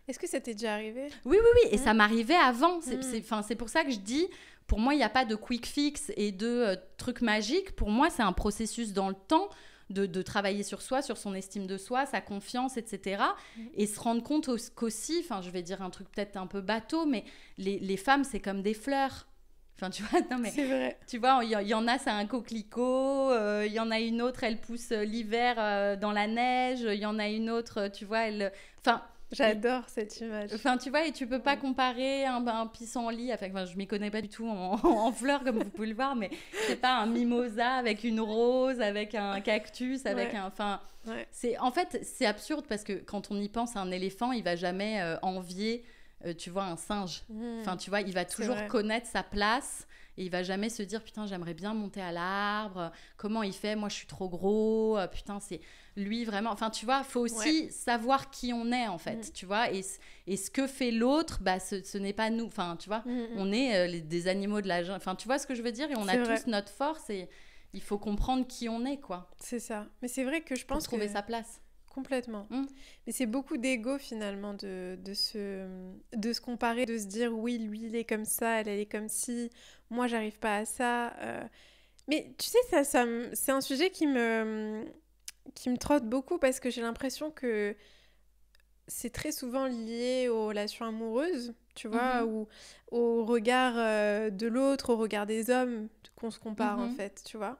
Est-ce que ça t'est déjà arrivé ? Oui, et ça m'arrivait avant. C'est pour ça que je dis... Pour moi, il n'y a pas de quick fix et de trucs magiques. Pour moi, c'est un processus dans le temps de travailler sur soi, sur son estime de soi, sa confiance, etc. Et se rendre compte qu'aussi, je vais dire un truc peut-être un peu bateau, mais les femmes, c'est comme des fleurs. Tu vois, non, mais, c'est vrai. Tu vois, il y en a, c'est un coquelicot. Il y en a une autre, elle pousse l'hiver dans la neige. Il y en a une autre, tu vois, elle... J'adore cette image. Tu vois, et tu peux pas comparer un pissenlit, je m'y connais pas du tout en fleurs, comme vous pouvez le voir, mais c'est pas un mimosa avec une rose, avec un cactus, avec en fait, c'est absurde parce que quand on y pense, un éléphant, il va jamais envier, tu vois, un singe. Tu vois, il va toujours connaître sa place. Et il va jamais se dire, putain, j'aimerais bien monter à l'arbre. Comment il fait ? Moi, je suis trop gros. Putain, c'est lui vraiment. Tu vois, il faut aussi savoir qui on est, en fait. Tu vois, et ce que fait l'autre, ce n'est pas nous. Tu vois, on est des animaux de la jungle. Tu vois ce que je veux dire ? Et on a tous notre force. Il faut comprendre qui on est, quoi. C'est ça. Mais c'est vrai que je pense trouver sa place. Complètement. Mais c'est beaucoup d'ego finalement de se comparer, de se dire oui, lui il est comme ça, elle est comme ci, moi j'arrive pas à ça. Mais tu sais, c'est un sujet qui me trotte beaucoup parce que j'ai l'impression que c'est très souvent lié aux relations amoureuses, tu vois, ou au regard de l'autre, au regard des hommes qu'on se compare en fait, tu vois.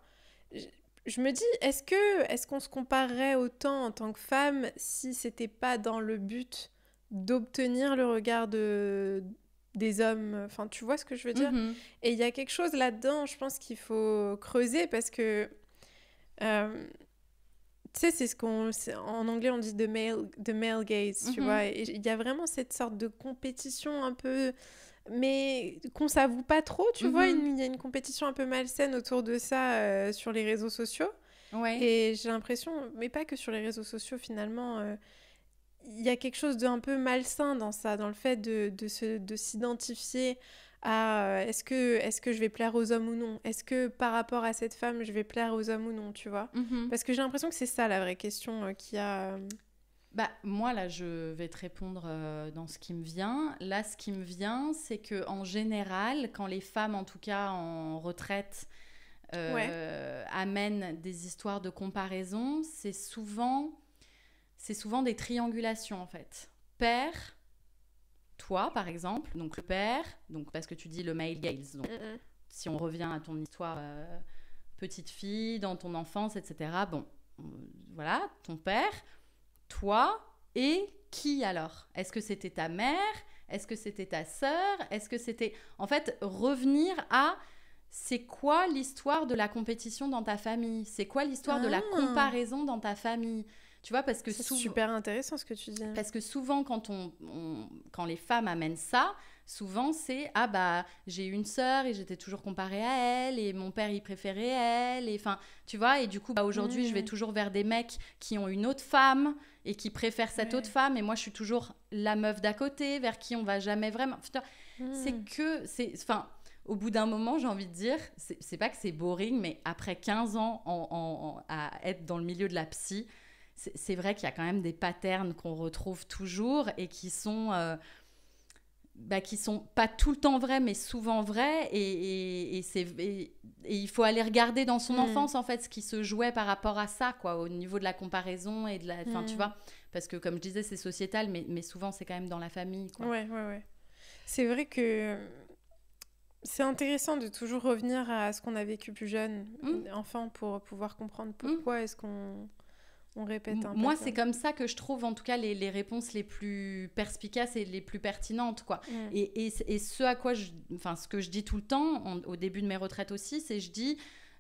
Je me dis, est-ce qu'on se comparerait autant en tant que femme si c'était pas dans le but d'obtenir le regard des hommes? Enfin, tu vois ce que je veux dire? Et il y a quelque chose là-dedans, je pense qu'il faut creuser parce que, tu sais, en anglais on dit the male gaze, tu vois? Et il y a vraiment cette sorte de compétition un peu... mais qu'on s'avoue pas trop, tu vois, il y a une compétition un peu malsaine autour de ça sur les réseaux sociaux. Et j'ai l'impression, mais pas que sur les réseaux sociaux finalement, il y a quelque chose d'un peu malsain dans ça, dans le fait de s'identifier à est-ce que je vais plaire aux hommes ou non? Est-ce que par rapport à cette femme, je vais plaire aux hommes ou non, tu vois? Parce que j'ai l'impression que c'est ça la vraie question qu'il y a... Bah, moi, là, je vais te répondre dans ce qui me vient. Là, ce qui me vient, c'est qu'en général, quand les femmes, en tout cas en retraite, amènent des histoires de comparaison, c'est souvent des triangulations, en fait. Père, toi, par exemple, donc le père, donc parce que tu dis le male gaze, donc si on revient à ton histoire petite fille, dans ton enfance, etc., bon, voilà, ton père... Toi et qui alors? Est-ce que c'était ta mère? Est-ce que c'était ta sœur? Est-ce que c'était... En fait, revenir à c'est quoi l'histoire de la compétition dans ta famille? C'est quoi l'histoire de la comparaison dans ta famille? Tu vois, parce que c'est super intéressant ce que tu dis. Parce que souvent, quand quand les femmes amènent ça, souvent c'est ah bah j'ai une sœur et j'étais toujours comparée à elle et mon père il préférait elle et enfin tu vois et du coup bah aujourd'hui je vais toujours vers des mecs qui ont une autre femme et qui préfèrent cette autre femme et moi je suis toujours la meuf d'à côté vers qui on va jamais vraiment enfin au bout d'un moment j'ai envie de dire c'est pas que c'est boring mais après 15 ans à être dans le milieu de la psy c'est vrai qu'il y a quand même des patterns qu'on retrouve toujours et qui sont pas tout le temps vrais, mais souvent vrais. Et il faut aller regarder dans son enfance, en fait, ce qui se jouait par rapport à ça, quoi, au niveau de la comparaison et de la... Enfin, tu vois, parce que, comme je disais, c'est sociétal, mais souvent, c'est quand même dans la famille, quoi. Ouais. C'est vrai que... c'est intéressant de toujours revenir à ce qu'on a vécu plus jeune, enfant, pour pouvoir comprendre pourquoi est-ce qu'on... on répète un peu. Moi, c'est comme ça que je trouve, en tout cas, les réponses les plus perspicaces et les plus pertinentes, quoi. Et ce à quoi ce que je dis tout le temps, au début de mes retraites aussi, c'est je dis,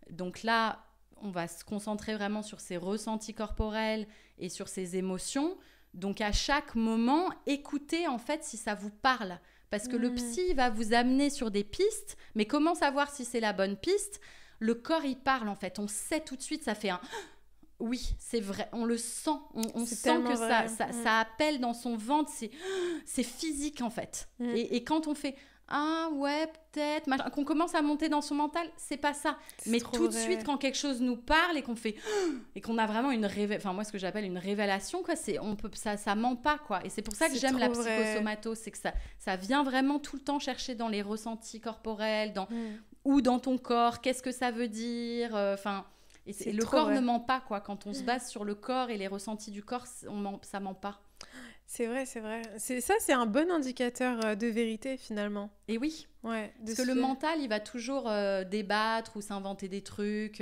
donc là, on va se concentrer vraiment sur ses ressentis corporels et sur ses émotions. Donc, à chaque moment, écoutez, en fait, si ça vous parle. Parce que le psy va vous amener sur des pistes, mais comment savoir si c'est la bonne piste? Le corps, il parle, en fait. On sait tout de suite, ça fait un... Oui, c'est vrai, on le sent, on sent que ça appelle dans son ventre, c'est physique en fait. Et quand on fait « Ah ouais, peut-être », qu'on commence à monter dans son mental, c'est pas ça. Mais tout de suite, quand quelque chose nous parle et qu'on fait et qu'on a vraiment une enfin moi ce que j'appelle une révélation, quoi, ça ment pas, quoi. Et c'est pour ça que j'aime la psychosomato, c'est que ça vient vraiment tout le temps chercher dans les ressentis corporels, ou dans ton corps, qu'est-ce que ça veut dire, enfin... Et le corps ne ment pas, quoi. Quand on se base sur le corps et les ressentis du corps, ça ment pas. C'est vrai. C'est un bon indicateur de vérité, finalement. Et oui. Ouais, parce que le mental, il va toujours débattre ou s'inventer des trucs.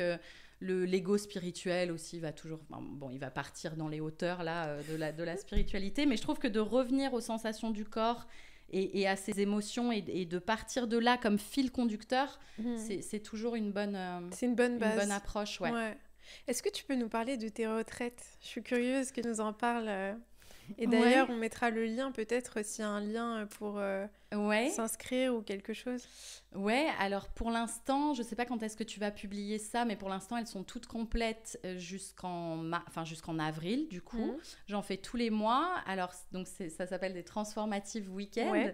L'ego spirituel aussi va toujours... Bon, il va partir dans les hauteurs là, de la spiritualité. Mais je trouve que de revenir aux sensations du corps... Et à ses émotions et de partir de là comme fil conducteur, c'est toujours une bonne, c'est une bonne base. Une bonne approche. Ouais. Est-ce que tu peux nous parler de tes retraites? Je suis curieuse que nous en parles. Et d'ailleurs, on mettra le lien peut-être s'il y a un lien pour s'inscrire ou quelque chose. Ouais, alors pour l'instant, je ne sais pas quand est-ce que tu vas publier ça, mais pour l'instant, elles sont toutes complètes jusqu'en avril, du coup. J'en fais tous les mois. Alors, donc ça s'appelle des Transformative Weekends. Ouais.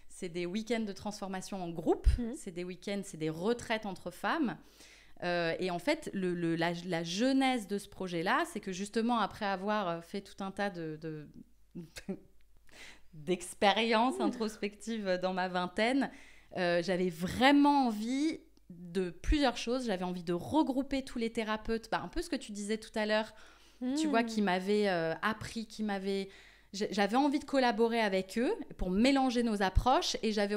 C'est des week-ends de transformation en groupe. C'est des week-ends, c'est des retraites entre femmes. Et en fait, la genèse de ce projet-là, c'est que justement, après avoir fait tout un tas d'expériences introspectives dans ma vingtaine, j'avais vraiment envie de plusieurs choses. J'avais envie de regrouper tous les thérapeutes, un peu ce que tu disais tout à l'heure, tu vois, qui m'avaient appris, j'avais envie de collaborer avec eux pour mélanger nos approches, et j'avais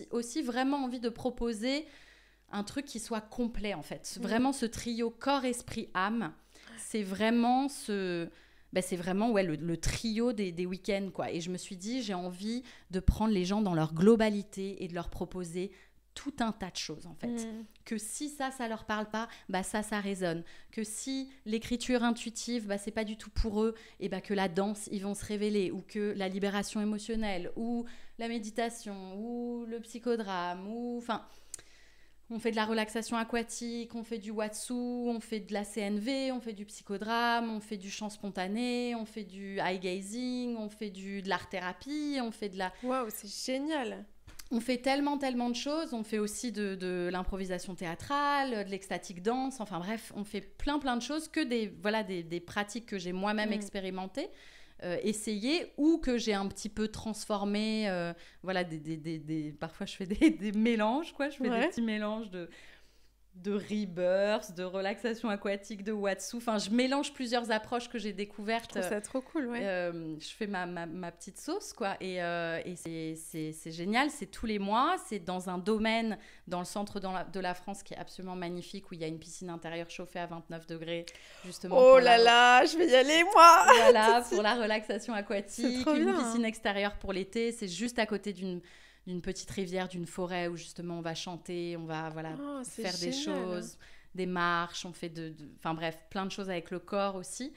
aussi vraiment envie de proposer un truc qui soit complet, en fait. Vraiment ce trio corps, esprit, âme, c'est vraiment le trio des week-ends, quoi. Et je me suis dit, j'ai envie de prendre les gens dans leur globalité et de leur proposer tout un tas de choses, en fait. Que si ça leur parle pas, ça résonne. Que si l'écriture intuitive, c'est pas du tout pour eux, et que la danse, ils vont se révéler, ou que la libération émotionnelle, ou la méditation, ou le psychodrame, on fait de la relaxation aquatique, on fait du Watsu, on fait de la CNV, on fait du psychodrame, on fait du chant spontané, on fait du eye gazing, on fait de l'art-thérapie, on fait de la... Waouh, c'est génial! On fait tellement de choses. On fait aussi de l'improvisation théâtrale, de l'extatique danse. Enfin bref, on fait plein de choses, que des pratiques que j'ai moi-même expérimentées, essayées, ou que j'ai un petit peu transformées. Parfois, je fais des mélanges, quoi. Je fais des petits mélanges de rebirth, de relaxation aquatique, de Watsu. Enfin, je mélange plusieurs approches que j'ai découvertes. Je trouve ça trop cool, ouais. Je fais ma petite sauce, quoi. Et c'est génial. C'est tous les mois. C'est dans un domaine dans le centre de la France qui est absolument magnifique, où il y a une piscine intérieure chauffée à 29 degrés, justement. Oh là là, je vais y aller, moi! Voilà, pour la relaxation aquatique. Une piscine extérieure pour l'été. C'est juste à côté d'une petite rivière, d'une forêt, où justement on va chanter, on va faire des choses, des marches, on fait enfin bref, plein de choses avec le corps aussi.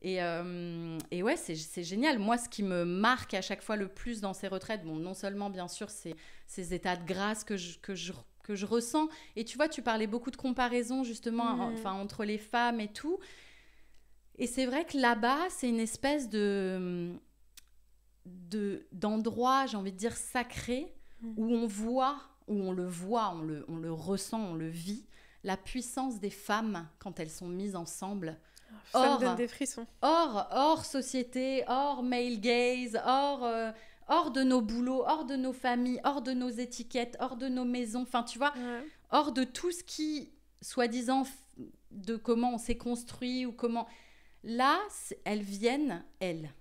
Et ouais, c'est génial. Moi, ce qui me marque à chaque fois le plus dans ces retraites, non seulement bien sûr ces états de grâce que je ressens, et tu vois, tu parlais beaucoup de comparaison justement entre les femmes et tout, et c'est vrai que là-bas, c'est une espèce d'endroit, j'ai envie de dire sacré, où on le ressent, on le vit, la puissance des femmes quand elles sont mises ensemble. Ça me donne des frissons. Hors société, hors male gaze, hors de nos boulots, hors de nos familles, hors de nos étiquettes, hors de nos maisons, enfin tu vois, hors de tout ce qui, soi-disant, de comment on s'est construit, ou comment... Là, elles viennent, elles.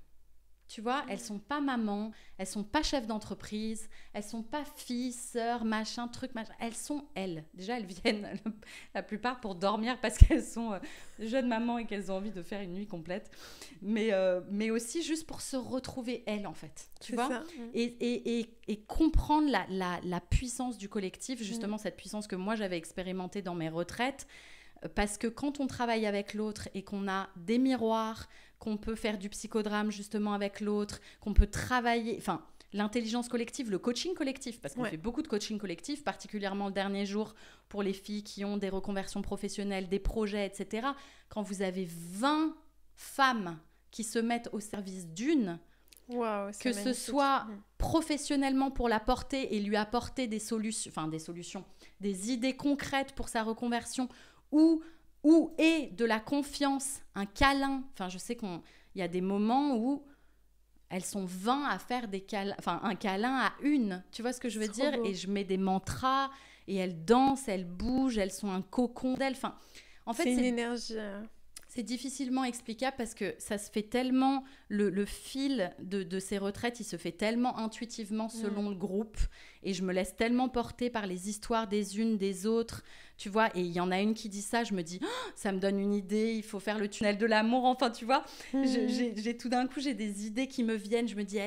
Tu vois, elles sont pas mamans, elles sont pas chefs d'entreprise, elles sont pas filles, sœurs, machin, truc, machin. Elles sont elles. Déjà, elles viennent la plupart pour dormir parce qu'elles sont jeunes mamans et qu'elles ont envie de faire une nuit complète. Mais aussi juste pour se retrouver elles, en fait. Tu vois, et comprendre la puissance du collectif, justement cette puissance que moi j'avais expérimentée dans mes retraites. Parce que quand on travaille avec l'autre et qu'on a des miroirs, qu'on peut faire du psychodrame justement avec l'autre, qu'on peut travailler, enfin l'intelligence collective, le coaching collectif, parce qu'on fait beaucoup de coaching collectif, particulièrement le dernier jour pour les filles qui ont des reconversions professionnelles, des projets, etc. Quand vous avez 20 femmes qui se mettent au service d'une, que ce soit professionnellement pour la porter et lui apporter des solutions, des idées concrètes pour sa reconversion, ou est de la confiance, un câlin. Enfin, je sais qu'il y a des moments où elles sont 20 à faire un câlin à une. Tu vois ce que je veux dire? Beau. Et je mets des mantras, et elles dansent, elles bougent, elles sont un cocon d'elles. Enfin, en fait, c'est une énergie... C'est difficilement explicable parce que ça se fait tellement, le fil de ces retraites, il se fait tellement intuitivement selon le groupe, et je me laisse tellement porter par les histoires des unes, des autres, tu vois, et il y en a une qui dit ça, je me dis, ça me donne une idée, il faut faire le tunnel de l'amour, enfin, tu vois, j'ai tout d'un coup, j'ai des idées qui me viennent, je me dis,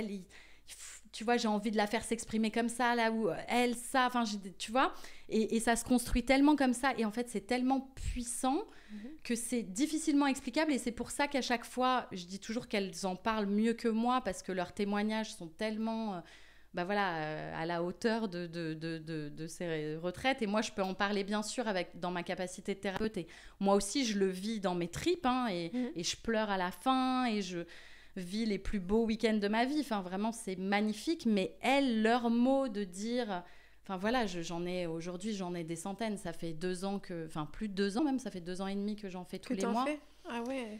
tu vois, j'ai envie de la faire s'exprimer comme ça, là où elle, ça, enfin, tu vois, et ça se construit tellement comme ça, et en fait, c'est tellement puissant que c'est difficilement explicable, et c'est pour ça qu'à chaque fois, je dis toujours qu'elles en parlent mieux que moi, parce que leurs témoignages sont tellement, à la hauteur de ces retraites, et moi, je peux en parler, bien sûr, dans ma capacité de thérapeute, et moi aussi, je le vis dans mes tripes, et je pleure à la fin, et je vis les plus beaux week-ends de ma vie. Enfin, vraiment, c'est magnifique. Mais elles, leur mot de dire... Enfin voilà, aujourd'hui, j'en ai des centaines. Ça fait 2 ans plus de 2 ans même, ça fait 2 ans et demi que j'en fais tous les mois. Fais ah ouais.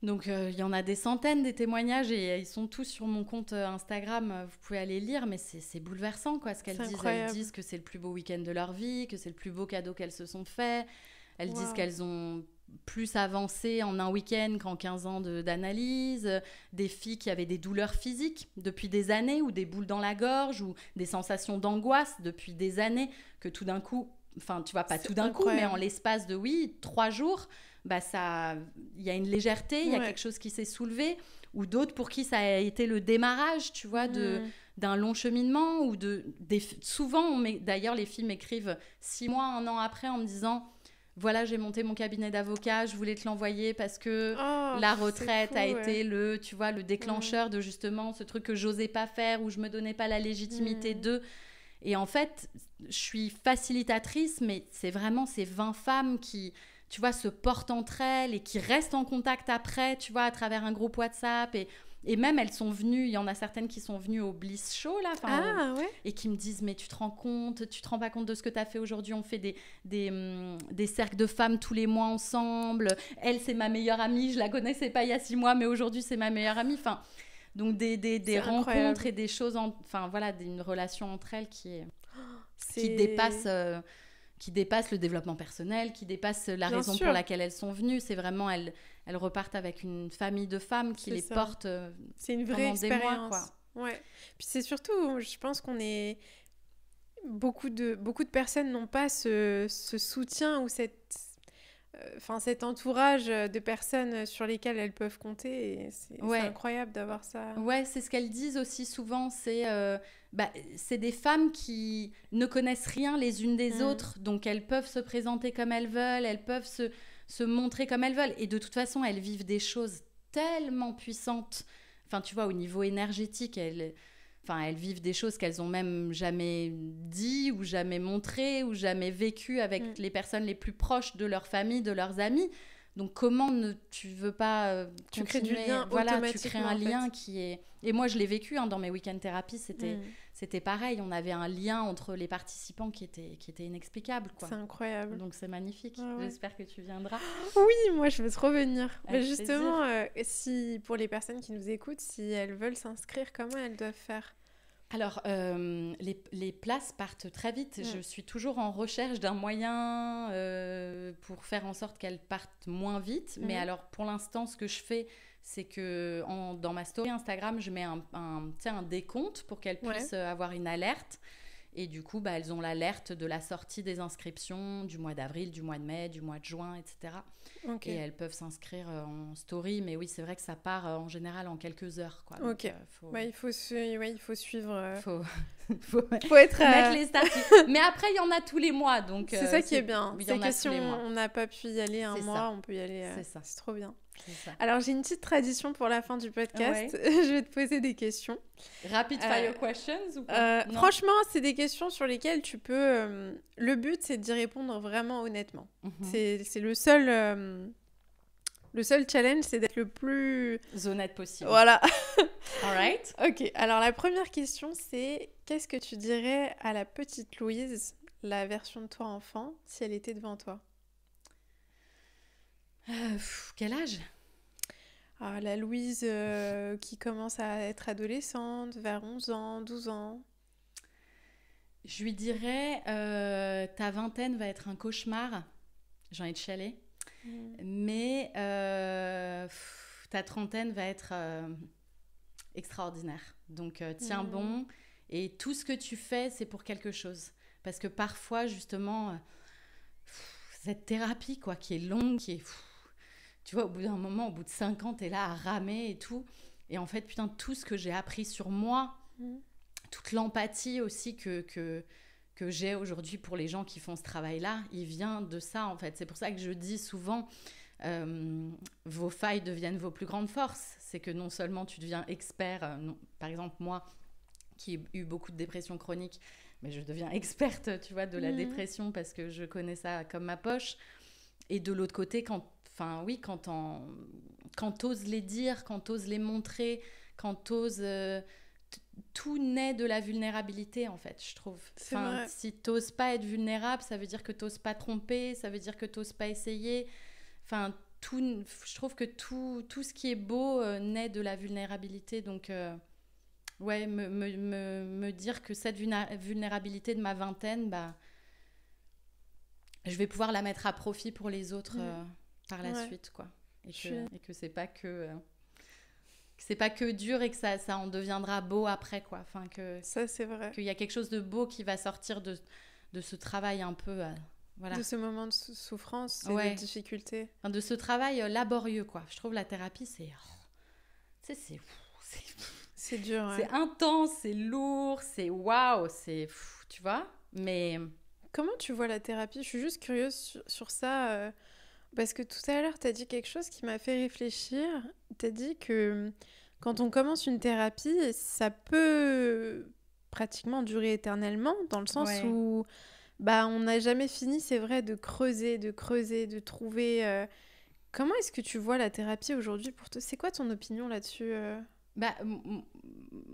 Donc il y en a des centaines des témoignages et ils sont tous sur mon compte Instagram. Vous pouvez aller lire, mais c'est bouleversant quoi, ce qu'elles disent. Incroyable. Elles disent que c'est le plus beau week-end de leur vie, que c'est le plus beau cadeau qu'elles se sont fait. Elles disent qu'elles ont plus avancé en un week-end qu'en 15 ans d'analyse. Des filles qui avaient des douleurs physiques depuis des années, ou des boules dans la gorge, ou des sensations d'angoisse depuis des années, que tout d'un coup, enfin tu vois, pas tout d'un coup, mais en l'espace de 3 jours, bah il y a une légèreté, il y a quelque chose qui s'est soulevé, ou d'autres pour qui ça a été le démarrage, tu vois, d'un long cheminement, ou souvent, d'ailleurs les filles m'écrivent 6 mois, 1 an après en me disant... Voilà, j'ai monté mon cabinet d'avocat, je voulais te l'envoyer parce que la retraite a été le déclencheur de justement ce truc que j'osais pas faire, où je me donnais pas la légitimité de... Et en fait, je suis facilitatrice, mais c'est vraiment ces 20 femmes qui, tu vois, se portent entre elles et qui restent en contact après, tu vois, à travers un groupe WhatsApp. Et même, elles sont venues, il y en a certaines qui sont venues au Bliss Show, là, et qui me disent, mais tu te rends pas compte de ce que tu as fait aujourd'hui, on fait des cercles de femmes tous les mois ensemble, elle, c'est ma meilleure amie, je la connaissais pas il y a 6 mois, mais aujourd'hui, c'est ma meilleure amie, enfin, donc des rencontres incroyable. Et des choses, une relation entre elles qui dépasse le développement personnel, qui dépasse la raison pour laquelle elles sont venues. C'est vraiment, elles repartent avec une famille de femmes qui les portent c'est une vraie expérience. Des mois, quoi. Ouais. Puis c'est surtout, je pense qu'on est... Beaucoup de personnes n'ont pas ce soutien ou cet entourage de personnes sur lesquelles elles peuvent compter. Et c'est incroyable d'avoir ça. Ouais, c'est ce qu'elles disent aussi souvent. C'est des femmes qui ne connaissent rien les unes des autres. Donc, elles peuvent se présenter comme elles veulent. Elles peuvent se montrer comme elles veulent. Et de toute façon, elles vivent des choses tellement puissantes. Enfin, tu vois, au niveau énergétique, elles vivent des choses qu'elles n'ont même jamais dit ou jamais montré ou jamais vécu avec les personnes les plus proches de leur famille, de leurs amis. Donc, comment tu veux pas tu crées du lien automatiquement, tu crées un lien qui est... Et moi, je l'ai vécu dans mes week-end thérapies, c'était pareil. On avait un lien entre les participants qui était inexplicable, quoi. C'est incroyable. Donc, c'est magnifique. J'espère que tu viendras. Oui, moi, je veux trop venir. Mais justement, si pour les personnes qui nous écoutent, si elles veulent s'inscrire, comment elles doivent faire ? Alors, les places partent très vite. Je suis toujours en recherche d'un moyen pour faire en sorte qu'elles partent moins vite. Mais alors, pour l'instant, ce que je fais, c'est que dans ma story Instagram, je mets un décompte pour qu'elles puissent avoir une alerte. Et du coup, elles ont l'alerte de la sortie des inscriptions du mois d'avril, du mois de mai, du mois de juin, etc. Okay. Et elles peuvent s'inscrire en story. Mais oui, c'est vrai que ça part en général en quelques heures, quoi. Ok. Donc, il faut suivre. Faut être mettre les statuts. Mais après, il y en a tous les mois. Donc, c'est ça qui est bien. C'est que si on n'a pas pu y aller un mois, on peut y aller. C'est ça. C'est trop bien. Alors, j'ai une petite tradition pour la fin du podcast. Je vais te poser des questions. Rapid fire questions ou pas franchement, c'est des questions sur lesquelles tu peux... le but, c'est d'y répondre vraiment honnêtement. C'est le seul... Le seul challenge, c'est d'être le plus... honnête possible. Voilà. All right. Ok, alors la première question, c'est... Qu'est-ce que tu dirais à la petite Louise, la version de toi enfant, si elle était devant toi ? Quel âge ? La Louise qui commence à être adolescente, vers 11 ans, 12 ans. Je lui dirais, ta vingtaine va être un cauchemar. J'ai envie de chialer. Mais ta trentaine va être extraordinaire. Donc, tiens bon. Et tout ce que tu fais, c'est pour quelque chose. Parce que parfois, justement, cette thérapie, quoi, qui est longue, qui est... Tu vois, au bout d'un moment, au bout de 5 ans, t'es là à ramer et tout. Et en fait, putain, tout ce que j'ai appris sur moi, toute l'empathie aussi que j'ai aujourd'hui pour les gens qui font ce travail-là, il vient de ça, en fait. C'est pour ça que je dis souvent, vos failles deviennent vos plus grandes forces. C'est que non seulement tu deviens expert, par exemple, moi, qui ai eu beaucoup de dépression chronique, mais je deviens experte, tu vois, de la dépression parce que je connais ça comme ma poche. Et de l'autre côté, quand t'oses les dire, quand t'oses les montrer, quand t'oses tout naît de la vulnérabilité, en fait, je trouve. Enfin, si t'oses pas être vulnérable, ça veut dire que t'oses pas tromper, ça veut dire que t'oses pas essayer. Enfin, je trouve que tout ce qui est beau naît de la vulnérabilité. Donc, ouais, me dire que cette vulnérabilité de ma vingtaine, je vais pouvoir la mettre à profit pour les autres par la suite, quoi. Et que c'est pas que... c'est pas que dur et que ça en deviendra beau après, quoi. Enfin, ça, c'est vrai. Qu'il y a quelque chose de beau qui va sortir de ce travail un peu... voilà. De ce moment de souffrance et de difficulté. Enfin, de ce travail laborieux, quoi. Je trouve la thérapie, c'est... c'est dur, c'est intense, c'est lourd, c'est waouh, c'est... tu vois. Mais... Comment tu vois la thérapie ? Je suis juste curieuse sur ça... Parce que tout à l'heure, tu as dit quelque chose qui m'a fait réfléchir. Tu as dit que quand on commence une thérapie, ça peut pratiquement durer éternellement, dans le sens où on n'a jamais fini, c'est vrai, de creuser, de trouver... Comment est-ce que tu vois la thérapie aujourd'hui pour toi ? C'est quoi ton opinion là-dessus ?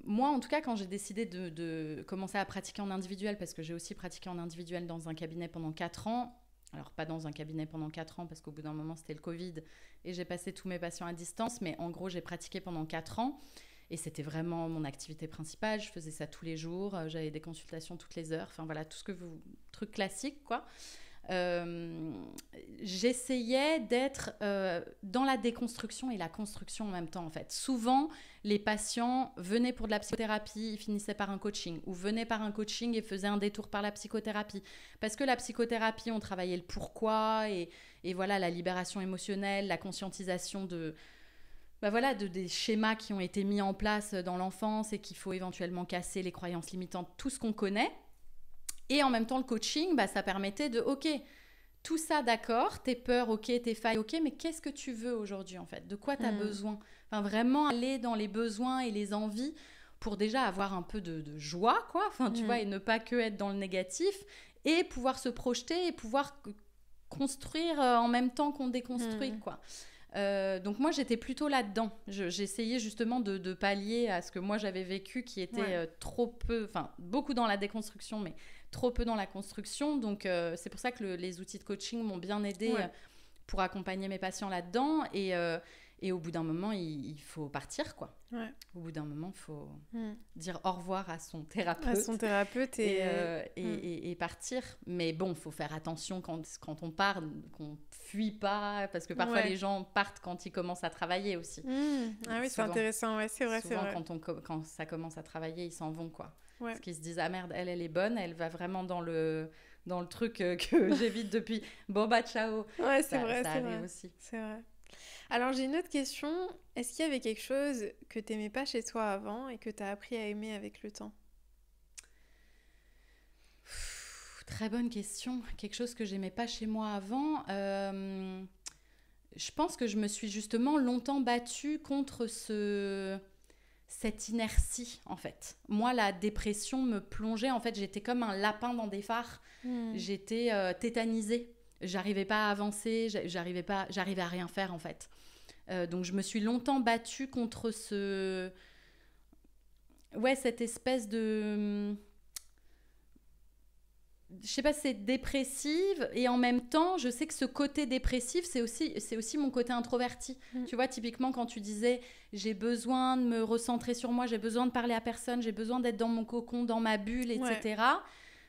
Moi, en tout cas, quand j'ai décidé de commencer à pratiquer en individuel, parce que j'ai aussi pratiqué en individuel dans un cabinet pendant 4 ans, alors pas dans un cabinet pendant 4 ans parce qu'au bout d'un moment c'était le Covid et j'ai passé tous mes patients à distance, mais en gros j'ai pratiqué pendant 4 ans et c'était vraiment mon activité principale. Je faisais ça tous les jours, j'avais des consultations toutes les heures, enfin voilà, tout ce que truc classique, quoi. J'essayais d'être dans la déconstruction et la construction en même temps, en fait. Souvent, les patients venaient pour de la psychothérapie, ils finissaient par un coaching, ou venaient par un coaching et faisaient un détour par la psychothérapie. Parce que la psychothérapie, on travaillait le pourquoi, et voilà, la libération émotionnelle, la conscientisation des schémas qui ont été mis en place dans l'enfance et qu'il faut éventuellement casser, les croyances limitantes, tout ce qu'on connaît. Et en même temps, le coaching, ça permettait de, ok, tout ça, d'accord, tes peurs, ok, tes failles, ok, mais qu'est-ce que tu veux aujourd'hui, en fait ? De quoi tu as besoin ? Enfin, vraiment aller dans les besoins et les envies pour déjà avoir un peu de joie, quoi. Enfin, tu vois, et ne pas que être dans le négatif et pouvoir se projeter et pouvoir construire en même temps qu'on déconstruit, quoi. Donc moi j'étais plutôt là-dedans. J'essayais justement de pallier à ce que moi j'avais vécu qui était trop peu, enfin beaucoup dans la déconstruction mais trop peu dans la construction. Donc c'est pour ça que les outils de coaching m'ont bien aidée pour accompagner mes patients là-dedans. Et au bout d'un moment, il faut partir, quoi. Au bout d'un moment, il faut dire au revoir à son thérapeute. Et partir. Mais bon, il faut faire attention quand on part, qu'on ne fuit pas, parce que parfois les gens partent quand ils commencent à travailler aussi. Ah oui, c'est intéressant, c'est vrai. Souvent, quand ça commence à travailler, ils s'en vont, quoi. Parce qu'ils se disent, ah merde, elle est bonne, elle va vraiment dans le truc que j'évite depuis. Bon, ciao. Ouais, c'est vrai, ça c'est arrive vrai. aussi. C'est vrai. Alors, j'ai une autre question. Est-ce qu'il y avait quelque chose que tu n'aimais pas chez toi avant et que tu as appris à aimer avec le temps ? Très bonne question. Quelque chose que j'aimais pas chez moi avant. Je pense que je me suis justement longtemps battue contre cette inertie, en fait. Moi, la dépression me plongeait. En fait, j'étais comme un lapin dans des phares. J'étais tétanisée. J'arrivais pas à avancer. J'arrivais à rien faire, en fait. Donc, je me suis longtemps battue contre cette espèce de... Je sais pas, c'est dépressive et en même temps, je sais que ce côté dépressif, c'est aussi mon côté introverti. Tu vois, typiquement, quand tu disais « j'ai besoin de me recentrer sur moi, j'ai besoin de parler à personne, j'ai besoin d'être dans mon cocon, dans ma bulle, etc. »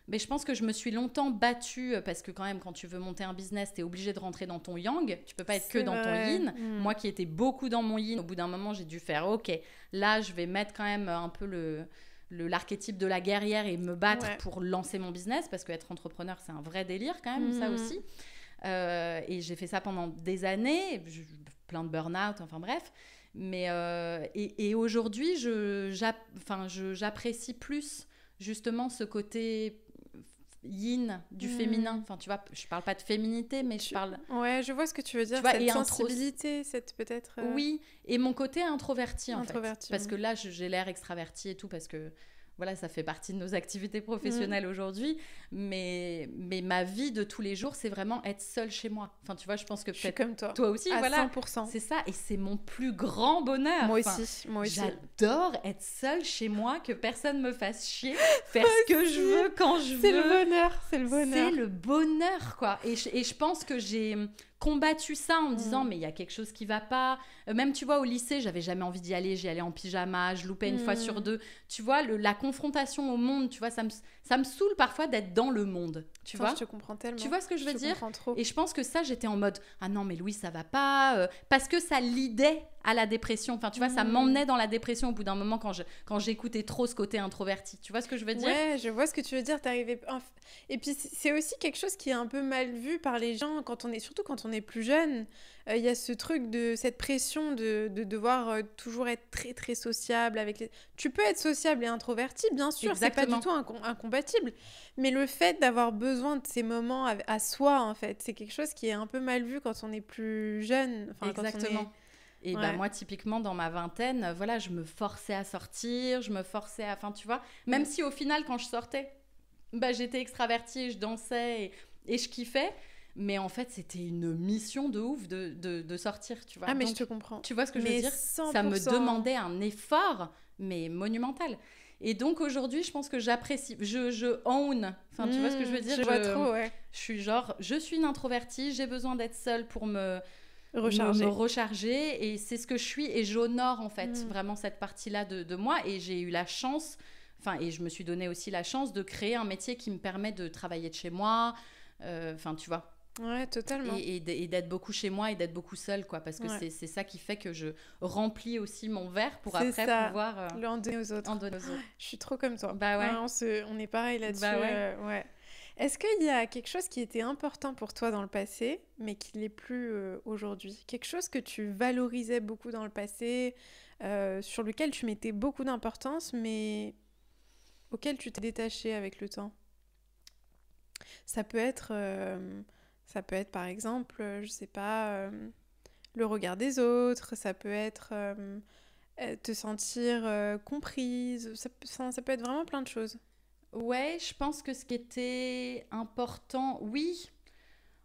Mais je pense que je me suis longtemps battue parce que quand même, quand tu veux monter un business, tu es obligé de rentrer dans ton yang. Tu peux pas être que dans ton yin. Moi qui étais beaucoup dans mon yin, au bout d'un moment, j'ai dû faire « Ok, là, je vais mettre quand même un peu l'archétype de la guerrière et me battre pour lancer mon business parce qu'être entrepreneur, c'est un vrai délire quand même, ça aussi. Et j'ai fait ça pendant des années, plein de burn-out, enfin bref. Mais, et aujourd'hui, j'apprécie plus justement ce côté yin du féminin. Enfin, tu vois, je parle pas de féminité, mais je parle... Ouais, je vois ce que tu veux dire, cette sensibilité, cette peut-être... Oui, et mon côté introverti, en fait. Parce que là, j'ai l'air extravertie et tout, parce que voilà, ça fait partie de nos activités professionnelles aujourd'hui, mais ma vie de tous les jours, c'est vraiment être seule chez moi. Enfin, tu vois, je pense que je suis comme toi. Toi aussi, à voilà. 100%. C'est ça, et c'est mon plus grand bonheur. Moi aussi. J'adore être seule chez moi, que personne me fasse chier, faire ce que je veux quand je veux. C'est le bonheur. C'est le bonheur, quoi. Et je pense que j'ai combattu ça en me disant mais il y a quelque chose qui va pas. Même tu vois au lycée j'avais jamais envie d'y aller, j'y allais en pyjama, je loupais une fois sur deux, tu vois, la confrontation au monde, tu vois, ça me saoule parfois d'être dans le monde, tu vois. Je te comprends tellement. Tu vois ce que je veux dire? Trop. Et je pense que ça j'étais en mode ah non mais Louis ça va pas, parce que ça lidait à la dépression, enfin tu vois, ça m'emmenait dans la dépression au bout d'un moment quand j'écoutais trop ce côté introverti, tu vois ce que je veux dire? Ouais, je vois ce que tu veux dire, et puis c'est aussi quelque chose qui est un peu mal vu par les gens surtout quand on est plus jeune. Il y a ce truc cette pression de devoir toujours être très très sociable tu peux être sociable et introverti, bien sûr. Exactement. C'est pas du tout incompatible, mais le fait d'avoir besoin de ces moments à soi, en fait, c'est quelque chose qui est un peu mal vu quand on est plus jeune. Exactement. Et bah moi, typiquement, dans ma vingtaine, voilà, je me forçais à sortir, enfin, tu vois, même si au final, quand je sortais, bah, j'étais extravertie, je dansais et je kiffais. Mais en fait, c'était une mission de ouf de sortir, tu vois. Ah, mais je te comprends. Tu vois ce que je veux dire ? 100%. Ça me demandait un effort, mais monumental. Et donc, aujourd'hui, je pense que j'apprécie, je own. Enfin, tu vois ce que je veux dire ? Je vois trop, ouais. Je suis une introvertie, j'ai besoin d'être seule pour me recharger. Et c'est ce que je suis. Et j'honore, en fait, vraiment cette partie-là de moi. Et j'ai eu la chance, et je me suis donné aussi la chance de créer un métier qui me permet de travailler de chez moi. Enfin, tu vois. Ouais, totalement. Et d'être beaucoup chez moi et d'être beaucoup seule, quoi, parce que c'est ça qui fait que je remplis aussi mon verre pour après pouvoir en donner aux autres. Je suis trop comme toi. Bah ouais. On est pareil là-dessus. Bah ouais. Ouais. Est-ce qu'il y a quelque chose qui était important pour toi dans le passé, mais qui l'est plus aujourd'hui ? Quelque chose que tu valorisais beaucoup dans le passé, sur lequel tu mettais beaucoup d'importance, mais auquel tu t'es détaché avec le temps ? Ça peut être par exemple, je sais pas, le regard des autres, ça peut être te sentir comprise, ça peut être vraiment plein de choses. Ouais, je pense que ce qui était important, oui,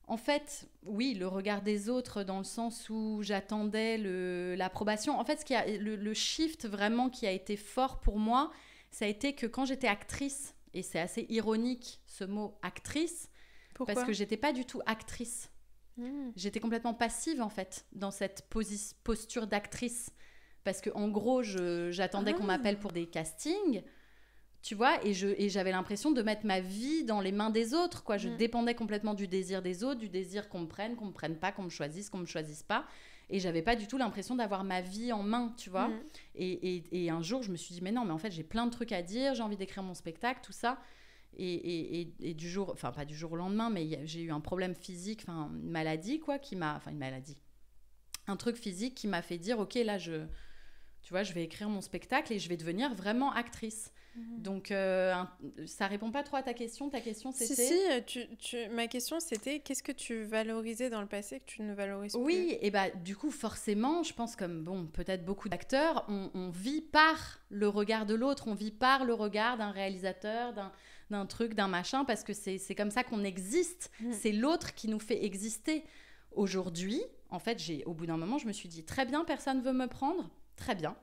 en fait, oui, le regard des autres dans le sens où j'attendais l'approbation. En fait, le shift vraiment qui a été fort pour moi, ça a été que quand j'étais actrice, et c'est assez ironique ce mot actrice, Pourquoi ? Parce que j'étais pas du tout actrice. J'étais complètement passive en fait dans cette posture d'actrice, parce que en gros j'attendais qu'on m'appelle pour des castings, tu vois, et j'avais l'impression de mettre ma vie dans les mains des autres, quoi. Je dépendais complètement du désir des autres, du désir qu'on me prenne pas, qu'on me choisisse pas, et j'avais pas du tout l'impression d'avoir ma vie en main, tu vois. Et un jour je me suis dit mais non, mais en fait j'ai plein de trucs à dire, j'ai envie d'écrire mon spectacle, tout ça. Et du jour, enfin pas du jour au lendemain, mais j'ai eu un problème physique, enfin une maladie, quoi, un truc physique qui m'a fait dire ok, là tu vois, je vais écrire mon spectacle et je vais devenir vraiment actrice. Donc ça répond pas trop à ta question. Ta question c'était ma question c'était qu'est-ce que tu valorisais dans le passé que tu ne valorises plus ? Oui, et bah du coup forcément, je pense comme peut-être beaucoup d'acteurs, on vit par le regard de l'autre, on vit par le regard d'un réalisateur, d'un truc, d'un machin, parce que c'est comme ça qu'on existe. C'est l'autre qui nous fait exister. Aujourd'hui, en fait, au bout d'un moment, je me suis dit très bien, personne veut me prendre, très bien.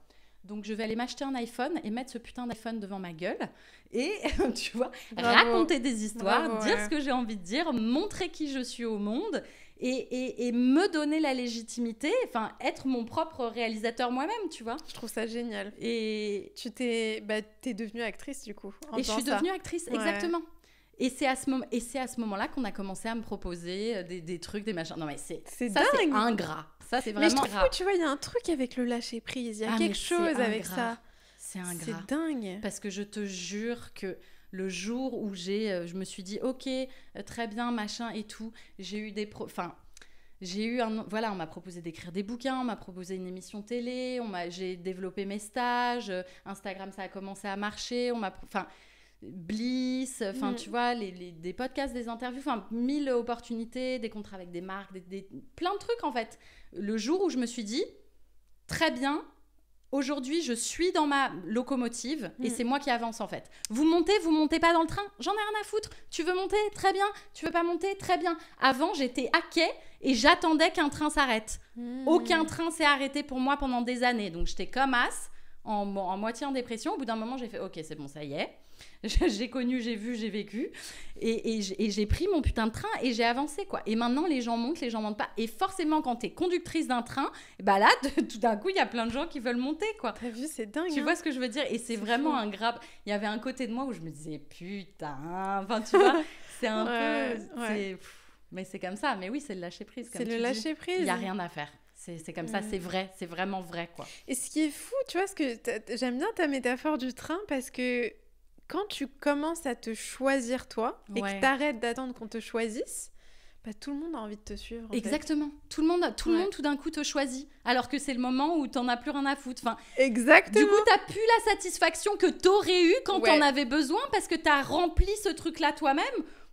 Donc, je vais aller m'acheter un iPhone et mettre ce putain d'iPhone devant ma gueule et, tu vois, raconter des histoires, dire ce que j'ai envie de dire, montrer qui je suis au monde et me donner la légitimité, enfin, être mon propre réalisateur moi-même, tu vois. Je trouve ça génial. Et t'es devenue actrice, du coup. Et je suis devenue actrice, exactement. Et c'est à ce moment-là qu'on a commencé à me proposer des trucs, des machins. Non, mais c'est dingue. C'est ingrat. Ça, c'est vraiment mais je trouve, tu vois, il y a un truc avec le lâcher-prise. Il y a quelque chose avec ça. C'est ingrat. C'est dingue. Parce que je te jure que le jour où je me suis dit, ok, très bien, machin et tout, j'ai eu on m'a proposé d'écrire des bouquins, on m'a proposé une émission télé, j'ai développé mes stages, Instagram, ça a commencé à marcher, Bliss, tu vois, des podcasts, des interviews, 1000 opportunités, des contrats avec des marques, plein de trucs en fait. Le jour où je me suis dit, très bien, Aujourd'hui, je suis dans ma locomotive et c'est moi qui avance en fait. Vous montez pas dans le train, j'en ai rien à foutre. Tu veux monter, très bien. Tu veux pas monter, très bien. Avant, j'étais à quai et j'attendais qu'un train s'arrête. Aucun train s'est arrêté pour moi pendant des années. Donc j'étais comme as, en moitié en dépression. Au bout d'un moment, j'ai fait ok, c'est bon, ça y est. J'ai connu, j'ai vu, j'ai vécu et j'ai pris mon putain de train et j'ai avancé quoi. Et maintenant les gens montent pas et forcément quand t'es conductrice d'un train, bah là tout d'un coup il y a plein de gens qui veulent monter quoi. T'as vu, c'est dingue. Tu vois ce que je veux dire? Et c'est vraiment fou. Un grave. Il y avait un côté de moi où je me disais putain, enfin tu vois, c'est un peu mais c'est comme ça. Mais oui, c'est le lâcher prise comme c'est le lâcher prise. Il y a rien à faire. C'est comme ça, c'est vrai, c'est vraiment vrai quoi. Et ce qui est fou, tu vois, j'aime bien ta métaphore du train parce que quand tu commences à te choisir toi et que t'arrêtes d'attendre qu'on te choisisse, bah, tout le monde a envie de te suivre. Exactement. Tout le monde tout d'un coup te choisit. Alors que c'est le moment où t'en as plus rien à foutre. Enfin, exactement. Du coup, t'as plus la satisfaction que t'aurais eu quand t'en avais besoin parce que t'as rempli ce truc-là toi-même.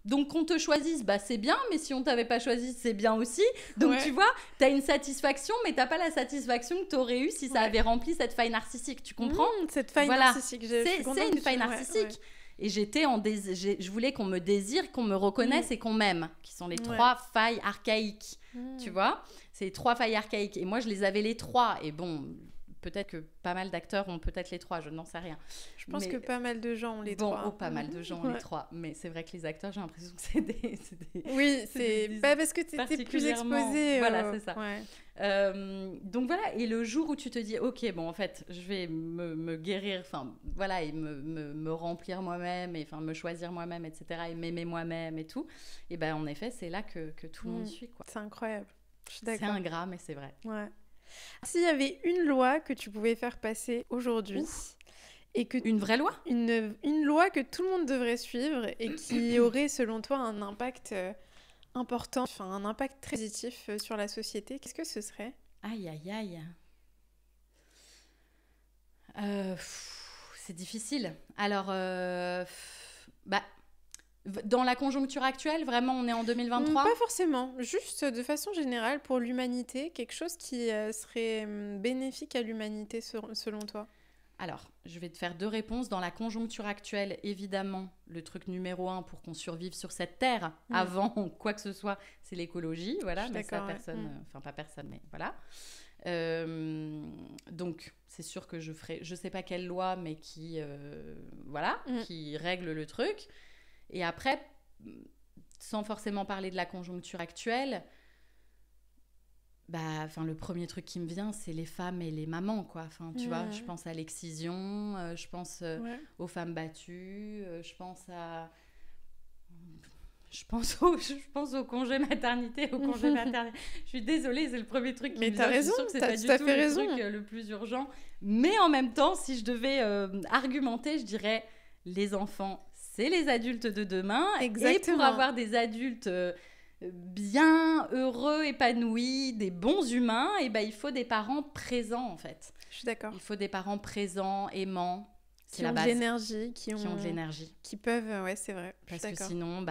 Donc qu'on te choisisse, bah c'est bien, mais si on t'avait pas choisi, c'est bien aussi. Donc tu vois, t'as une satisfaction, mais t'as pas la satisfaction que t'aurais eu si ça avait rempli cette faille narcissique. Tu comprends? Cette faille narcissique, c'est une faille narcissique. Et je voulais qu'on me désire, qu'on me reconnaisse et qu'on m'aime, qui sont les 3 failles archaïques. Tu vois, c'est les 3 failles archaïques. Et moi, je les avais les 3. Et bon, peut-être que pas mal d'acteurs ont peut-être les 3, je n'en sais rien. Je pense que pas mal de gens ont les 3. Bon, pas mal de gens ont les 3. Mais c'est vrai que les acteurs, j'ai l'impression que c'est des oui, c'est pas parce que tu étais plus exposée. Voilà, c'est ça. Donc voilà, et le jour où tu te dis, ok, bon, en fait, je vais me guérir, enfin, voilà, et me remplir moi-même, et enfin, me choisir moi-même, etc., et m'aimer moi-même et tout, et ben en effet, c'est là que tout le monde suit, quoi. C'est incroyable. Je suis d'accord. C'est ingrat, mais c'est vrai. Ouais. S'il y avait une loi que tu pouvais faire passer aujourd'hui, et que une vraie loi, une loi que tout le monde devrait suivre et qui aurait selon toi un impact important, enfin un impact très positif sur la société, qu'est-ce que ce serait? Aïe aïe aïe. C'est difficile. Alors dans la conjoncture actuelle, vraiment, on est en 2023 ? Pas forcément, juste de façon générale pour l'humanité, quelque chose qui serait bénéfique à l'humanité selon toi. Alors, je vais te faire 2 réponses. Dans la conjoncture actuelle, évidemment, le truc numéro 1 pour qu'on survive sur cette terre, avant quoi que ce soit, c'est l'écologie. Voilà, mais ça, personne, enfin pas personne, mais voilà. Donc, c'est sûr que je ferai, je sais pas quelle loi, mais qui, qui règle le truc. Et après, sans forcément parler de la conjoncture actuelle, le premier truc qui me vient, c'est les femmes et les mamans, quoi. Enfin, tu vois, je pense à l'excision, je pense aux femmes battues, je pense au congé maternité, Je suis désolée, c'est le premier truc qui me vient. Mais t'as raison, c'est pas du tout le truc le plus urgent. Mais en même temps, si je devais argumenter, je dirais les enfants, c'est les adultes de demain. Exactement. Et pour avoir des adultes bien, heureux, épanouis, des bons humains, et il faut des parents présents, en fait. Je suis d'accord. Il faut des parents présents, aimants. Qui ont de l'énergie, qui ont de l'énergie. Qui peuvent, ouais, c'est vrai. Parce que sinon,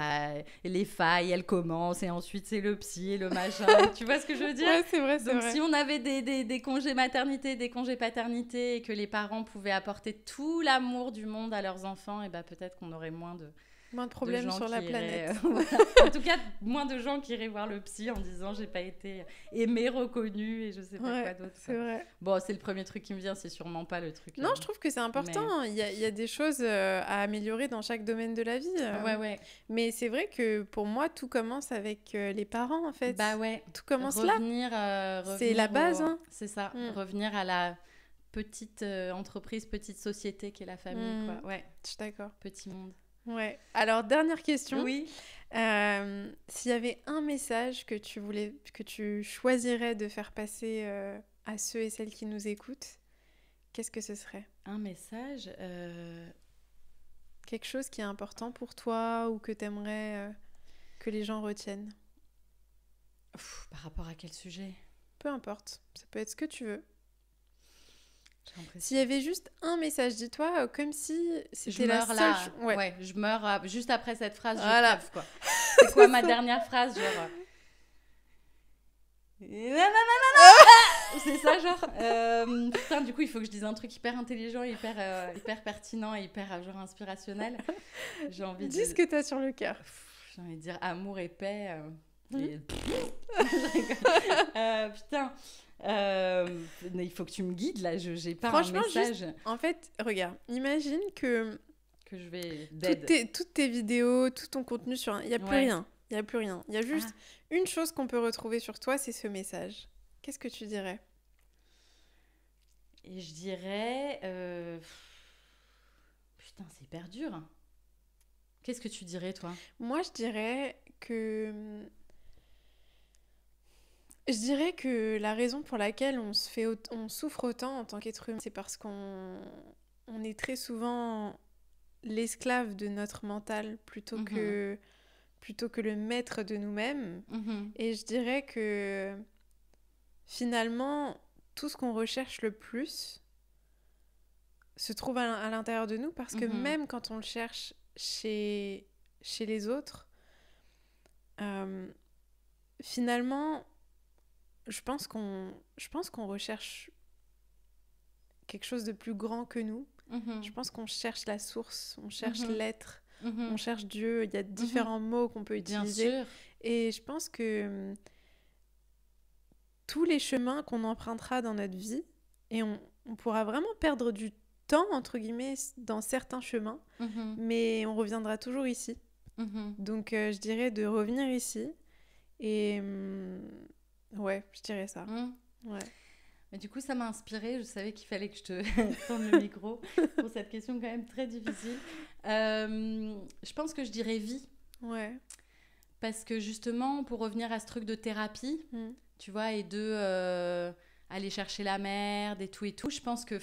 les failles, elles commencent, et ensuite, c'est le psy et le machin. Tu vois ce que je veux dire ? Ouais, c'est vrai, Donc, si on avait des congés maternité, des congés paternité, et que les parents pouvaient apporter tout l'amour du monde à leurs enfants, et peut-être qu'on aurait moins de problèmes sur la planète. En tout cas, moins de gens qui iraient voir le psy en disant j'ai pas été aimée, reconnue et je sais pas quoi d'autre. C'est vrai. Bon, c'est le premier truc qui me vient, c'est sûrement pas le truc. Non, je trouve que c'est important. Il y a des choses à améliorer dans chaque domaine de la vie. Ouais. Mais c'est vrai que pour moi, tout commence avec les parents, en fait. Bah ouais. Tout commence revenir c'est la base. C'est ça. Revenir à la petite entreprise, petite société qu'est la famille. Quoi. Ouais. Je suis d'accord. Petit monde. Ouais. Alors, dernière question. Oui. S'il y avait un message que tu choisirais de faire passer à ceux et celles qui nous écoutent, qu'est-ce que ce serait ? Un message Quelque chose qui est important pour toi ou que tu aimerais que les gens retiennent ? Par rapport à quel sujet ? Peu importe. Ça peut être ce que tu veux. S'il y avait juste un message, dis-toi, comme si c'était la seule... Ouais, je meurs juste après cette phrase, je crève, quoi. C'est quoi ma dernière phrase, genre... C'est ça, genre. Putain, du coup, il faut que je dise un truc hyper intelligent, hyper pertinent et hyper genre inspirationnel. J'ai envie Dis ce que t'as sur le cœur. J'ai envie de dire amour et paix. Putain. Il faut que tu me guides là, j'ai pas un message. Juste, en fait, regarde, imagine que je vais dead. Toutes tes vidéos, tout ton contenu sur il y a plus rien. Il y a plus rien. Il y a juste une chose qu'on peut retrouver sur toi, c'est ce message. Qu'est-ce que tu dirais ? Et je dirais putain, c'est hyper dur. Qu'est-ce que tu dirais toi ? Moi, je dirais que la raison pour laquelle on souffre autant en tant qu'être humain, c'est parce qu'on est très souvent l'esclave de notre mental plutôt que le maître de nous-mêmes. Et je dirais que finalement, tout ce qu'on recherche le plus se trouve à l'intérieur de nous, parce que même quand on le cherche chez les autres, finalement, je pense qu'on recherche quelque chose de plus grand que nous. Je pense qu'on cherche la source, on cherche l'être, on cherche Dieu. Il y a différents mots qu'on peut utiliser. Bien sûr. Et je pense que tous les chemins qu'on empruntera dans notre vie, et on pourra vraiment perdre du temps, entre guillemets, dans certains chemins, mais on reviendra toujours ici. Donc, je dirais de revenir ici. Et ouais, je dirais ça. Ouais. Mais du coup, ça m'a inspirée. Je savais qu'il fallait que je te tende le micro pour cette question quand même très difficile. Je pense que je dirais vie. Ouais. Parce que justement, pour revenir à ce truc de thérapie, tu vois, et aller chercher la merde et tout, je pense que,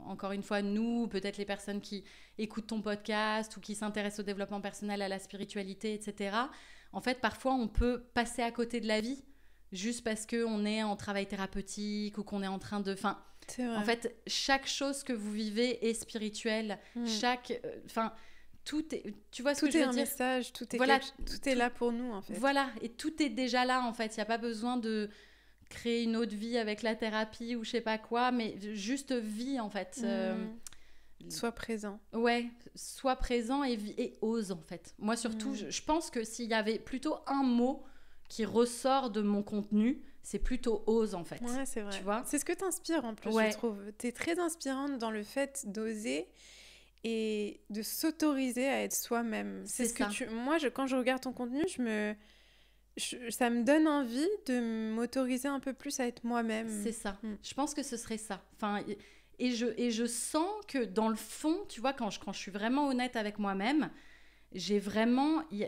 encore une fois, nous, peut-être les personnes qui écoutent ton podcast ou qui s'intéressent au développement personnel, à la spiritualité, etc., en fait, parfois, on peut passer à côté de la vie juste parce qu'on est en travail thérapeutique ou qu'on est en train de... C'est vrai. En fait, chaque chose que vous vivez est spirituelle. Tout est... Tu vois ce que je veux dire ? Tout est un message, tout est là pour nous, en fait. Voilà, et tout est déjà là, en fait. Il n'y a pas besoin de créer une autre vie avec la thérapie ou je sais pas quoi, mais juste vie, en fait. Sois présent. Ouais, sois présent et ose, en fait. Moi, surtout, je pense que s'il y avait plutôt un mot qui ressort de mon contenu, c'est plutôt ose, en fait. Ouais, c'est vrai. Tu vois ? C'est ce que t'inspires, en plus, je trouve. T'es très inspirante dans le fait d'oser et de s'autoriser à être soi-même. C'est ce ça. que moi, quand je regarde ton contenu, ça me donne envie de m'autoriser un peu plus à être moi-même. C'est ça. Je pense que ce serait ça. Et je sens que dans le fond, tu vois, quand je suis vraiment honnête avec moi-même, j'ai vraiment... Il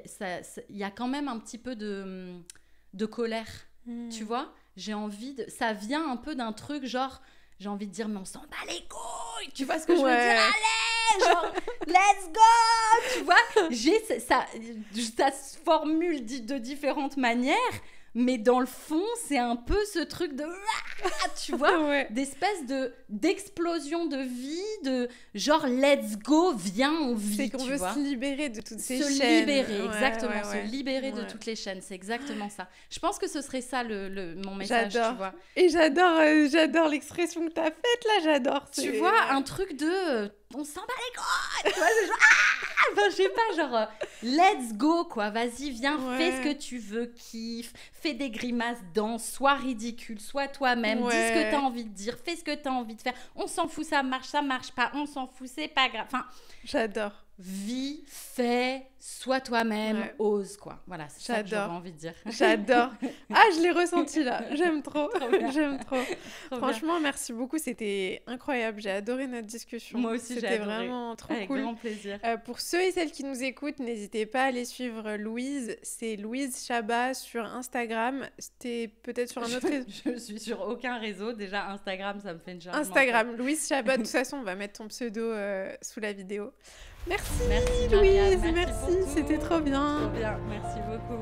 y a quand même un petit peu de colère, tu vois. J'ai envie de... Ça vient un peu d'un truc genre... J'ai envie de dire, mais on s'en bat les couilles. Tu vois ce que je veux dire ? Allez, genre, let's go. Tu vois, ça se formule de différentes manières, mais dans le fond, c'est un peu ce truc de... Tu vois, d'espèce d'explosion de vie, de genre, let's go, viens, on vit, c'est qu'on veut se libérer de toutes ces chaînes. Se libérer, exactement, se libérer de toutes les chaînes, c'est exactement ça. Je pense que ce serait ça mon message, j'adore. Tu vois. Et j'adore l'expression que t'as faite, là, j'adore. Tu vois, un truc de... on s'en bat les couilles, tu vois, c'est genre... je sais pas, genre, let's go, quoi, vas-y, viens, fais ce que tu veux, kiffe, fais des grimaces, danse, sois ridicule, sois toi-même, dis ce que t'as envie de dire, fais ce que t'as envie de faire, on s'en fout, ça marche pas, on s'en fout, c'est pas grave, j'adore. Vis, fais, sois toi-même, ose, quoi. Voilà, c'est ça que j'aurais envie de dire. J'adore. Je l'ai ressenti là. J'aime trop. J'aime trop. Franchement, merci beaucoup. C'était incroyable. J'ai adoré notre discussion. Moi aussi, j'ai adoré. C'était vraiment trop Avec cool. Avec grand plaisir. Pour ceux et celles qui nous écoutent, n'hésitez pas à aller suivre Louise. C'est Louise Chabat sur Instagram. C'était peut-être sur un autre réseau. Je suis sur aucun réseau. Déjà, Instagram, ça me fait une charge. Instagram, Louise Chabat. De toute façon, on va mettre ton pseudo sous la vidéo. Merci Louise, merci. C'était trop bien. Trop bien, merci beaucoup.